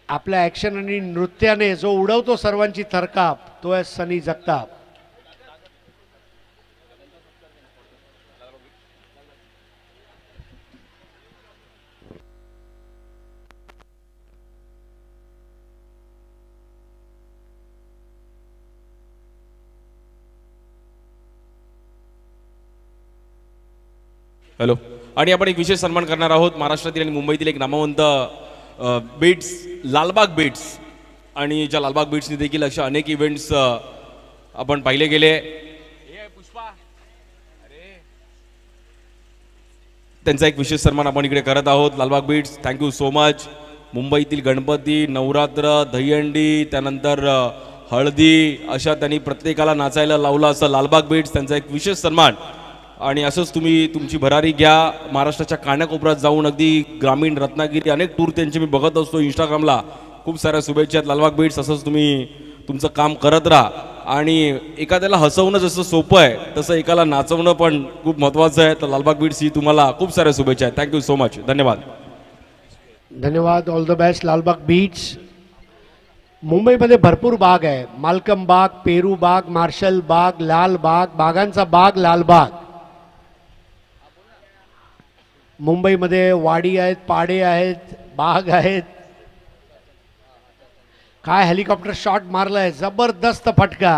Speaker 1: आपल्या ॲक्शन आणि नृत्याने जो उडवतो सर्वांची थरकाप, तो आहे सनी जगताप.
Speaker 5: हॅलो. आणि आपण एक विशेष सन्मान करणार आहोत महाराष्ट्रातील आणि मुंबईतील एक नामवंत बीट्स लालबाग बीट्स, आणि ज्या लालबाग बीट्सनी देखील अशा अनेक इव्हेंट्स आपण पाहिले गेले. त्यांचा एक विशेष सन्मान आपण इकडे करत आहोत. Lalbaug beats, thank you so much. मुंबईतील गणपती, नवरात्र, दहीहंडी, त्यानंतर हळदी, अशा त्यांनी प्रत्येकाला नाचायला लावलं असं लालबाग बीट्स, त्यांचा एक विशेष सन्मान. आणि असंच तुम्ही तुमची भरारी घ्या. महाराष्ट्राच्या कानाकोपऱ्यात जाऊन अगदी ग्रामीण, रत्नागिरी अनेक टूर त्यांचे मी बघत असतो इंस्टाग्रामला. खूप साऱ्या शुभेच्छा आहेत लालबाग बीट्स. असंच तुम्ही तुमचं काम करत राहा. आणि एखाद्याला हसवणं जसं सोपं आहे तसं एकाला नाचवणं पण खूप महत्त्वाचं आहे. तर लालबाग बीट्स ही तुम्हाला खूप साऱ्या शुभेच्छा आहेत. Thank you so much. धन्यवाद.
Speaker 1: धन्यवाद. All the best Lalbaug beats. मुंबईमध्ये भरपूर बाग आहे. मालकम बाग, पेरू बाग, मार्शल बाग, लाल बाग, बागांचा बाग लालबाग. मुंबईमध्ये वाडी आहेत, पाडे आहेत, बाग आहेत. काय हेलिकॉप्टर शॉट मारलाय, जबरदस्त फटका.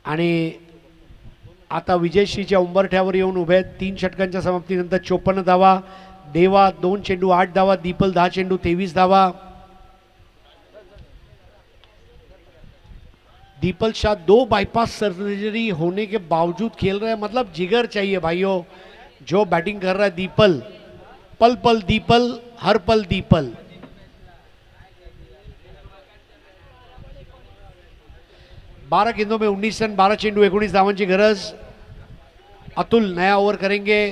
Speaker 1: आणि आता विजयश्रीच्या उंबरठ्यावर येऊन उभे आहेत. 3 षटकांच्या समाप्तीनंतर 54 धावा. देवा 2 चेंडू 8 धावा. दीपल 10 चेंडू 23 धावा. दीपल शाह 2 बाईपास सर्जरी होने के बावजूद खेल रहे हैं. मतलब जिगर चाहिए भाइयों. जो बैटिंग कर रहा है दीपल, पल पल दीपल, हर पल दीपल. बारह गेंदों में 19 रन, 12 चेंडू 19 धावांची गरज. अतुल नया ओवर करेंगे.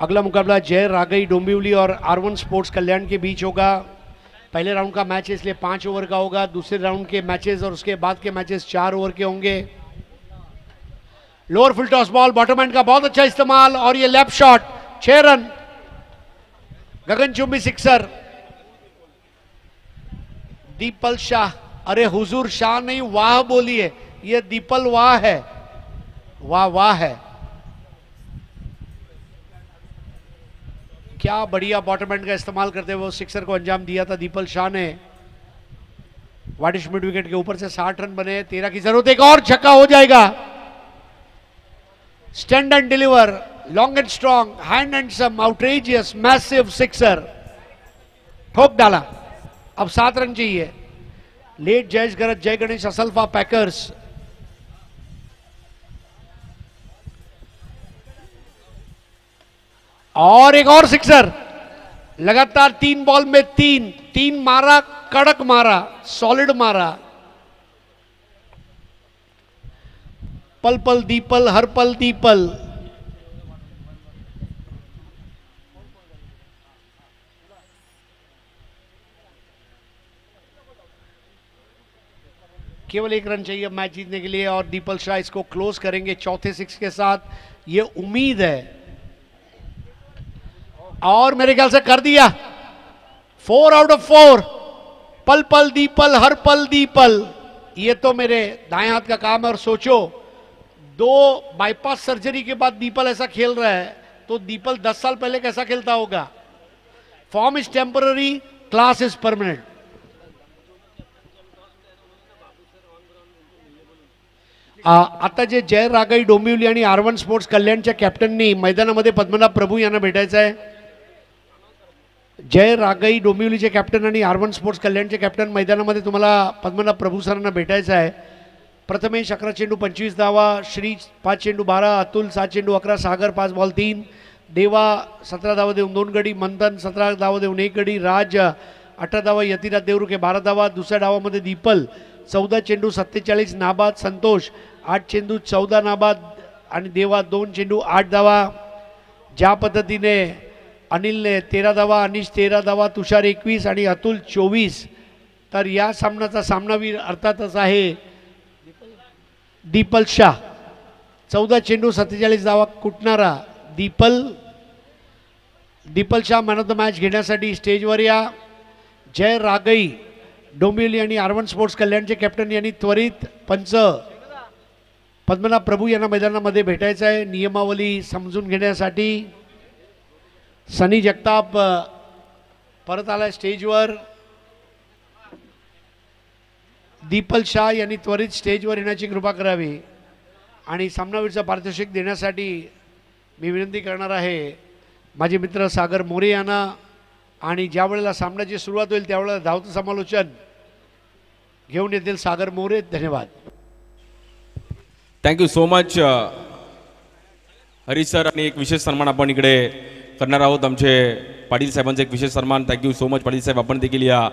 Speaker 1: अगला मुकाबला जय रागई डोंबिवली और R1 स्पोर्ट्स कल्याण के बीच होगा. पहले राउंड का मैच है इसलिए 5 ओवर का होगा. दूसरे राउंड के मैचेस और उसके बाद के मैचेस 4 ओवर के होंगे. Lower full toss ball, bottom end का बहुत अच्छा इस्तेमाल और ये लेफ्ट शॉट. 6 रन. गगनचुंबी सिक्सर. दीपल शाह, अरे हुजूर शाह नहीं वाह बोलिए, ये दीपल वाह है. वाह वाह है. क्या बढ़िया बॉटम एंड का इस्तेमाल करते हुए वो सिक्सर को अंजाम दिया था दीपल शाह ने. वाडिश मिड विकेट के ऊपर से 60 रन बने. 13 की जरूरत. एक और छक्का हो जाएगा. Stand and deliver, long and strong, hand and some, outrageous, massive sixer. ठोक डाला. अब 7 रन चाहिए. Late Jayesh Garaj, Jay Ganesh Asalpha packers. और एक और सिक्सर. लगातार 3 बॉल में 3 मारा. कड़क मारा, सॉलिड मारा. पल पल दीपल, हर पल दीपल. केवल 1 रन चाहिए मैच जीतने के लिए और दीपल शाह इसको क्लोज करेंगे चौथे 6 के साथ. ये उम्मीद है और मेरे ख्याल से कर दिया. 4 आउट ऑफ 4. पल पल दीपल, हर पल दीपल. ये तो मेरे दाएं हाथ का काम है. और सोचो 2 बाईपास सर्जरी के बाद दीपल ऐसा खेल रहा है तो दीपल 10 साल पहले कैसा खेलता होगा. Form is temporary, class is permanent. आता जे जय रागई डोंबिवली आणि R1 स्पोर्ट्स कल्याणच्या कॅप्टननी मैदानामध्ये पद्मनाभ प्रभू यांना भेटायचं आहे. जय रागई डोंबिवलीचे कॅप्टन आणि R1 स्पोर्ट्स कल्याणचे कॅप्टन मैदानामध्ये तुम्हाला पद्मनाभ प्रभू सरांना भेटायचं आहे. प्रथमेश 11 चेंडू 25 धावा. श्री 5 चेंडू 12. अतुल 7 चेंडू 11. सागर 5 बॉल 3. देवा 17 धावा देऊन 2 गडी. मंथन 17 धावा देऊन 1 गडी. राज 18 धावा. यतिराज देवरुखे 12 धावा. दुसऱ्या डावामध्ये दीपल 14 चेंडू 47 नाबाद. संतोष 8 चेंडू 14 नाबाद आणि देवा 2 चेंडू 8 धावा. ज्या पद्धतीने अनिलने 13 धावा, अनिश 13 धावा, तुषार 21 आणि अतुल 24. तर या सामन्याचा सामनावीर अर्थातच आहे दीपल शाह. 14 चेंडू 47 धावा कुटणारा Deepal Shah man of the match घेण्यासाठी स्टेजवर या. जय रागई डोंबिवली आणि आर्वन स्पोर्ट्स कल्याणचे कॅप्टन यांनी त्वरित पंच पद्मनाभ प्रभू यांना मैदानामध्ये भेटायचं आहे नियमावली समजून घेण्यासाठी. सनी जगताप परत आलाय स्टेजवर. दीपल शाह यांनी त्वरित स्टेजवर येण्याची कृपा करावी आणि सामनावीरचं पारितोषिक देण्यासाठी मी विनंती करणार आहे माझे मित्र सागर मोरे यांना. आणि ज्या वेळेला सामन्याची सुरुवात होईल त्यावेळेला धावतं समालोचन घेऊन येतील सागर मोरे. धन्यवाद.
Speaker 5: Thank you so much Harish sir. आणि एक विशेष सन्मान आपण इकडे करणार आहोत आमचे पाटील साहेबांचा एक विशेष सन्मान. थँक्यू सो मच पाटील साहेब. आपण देखील या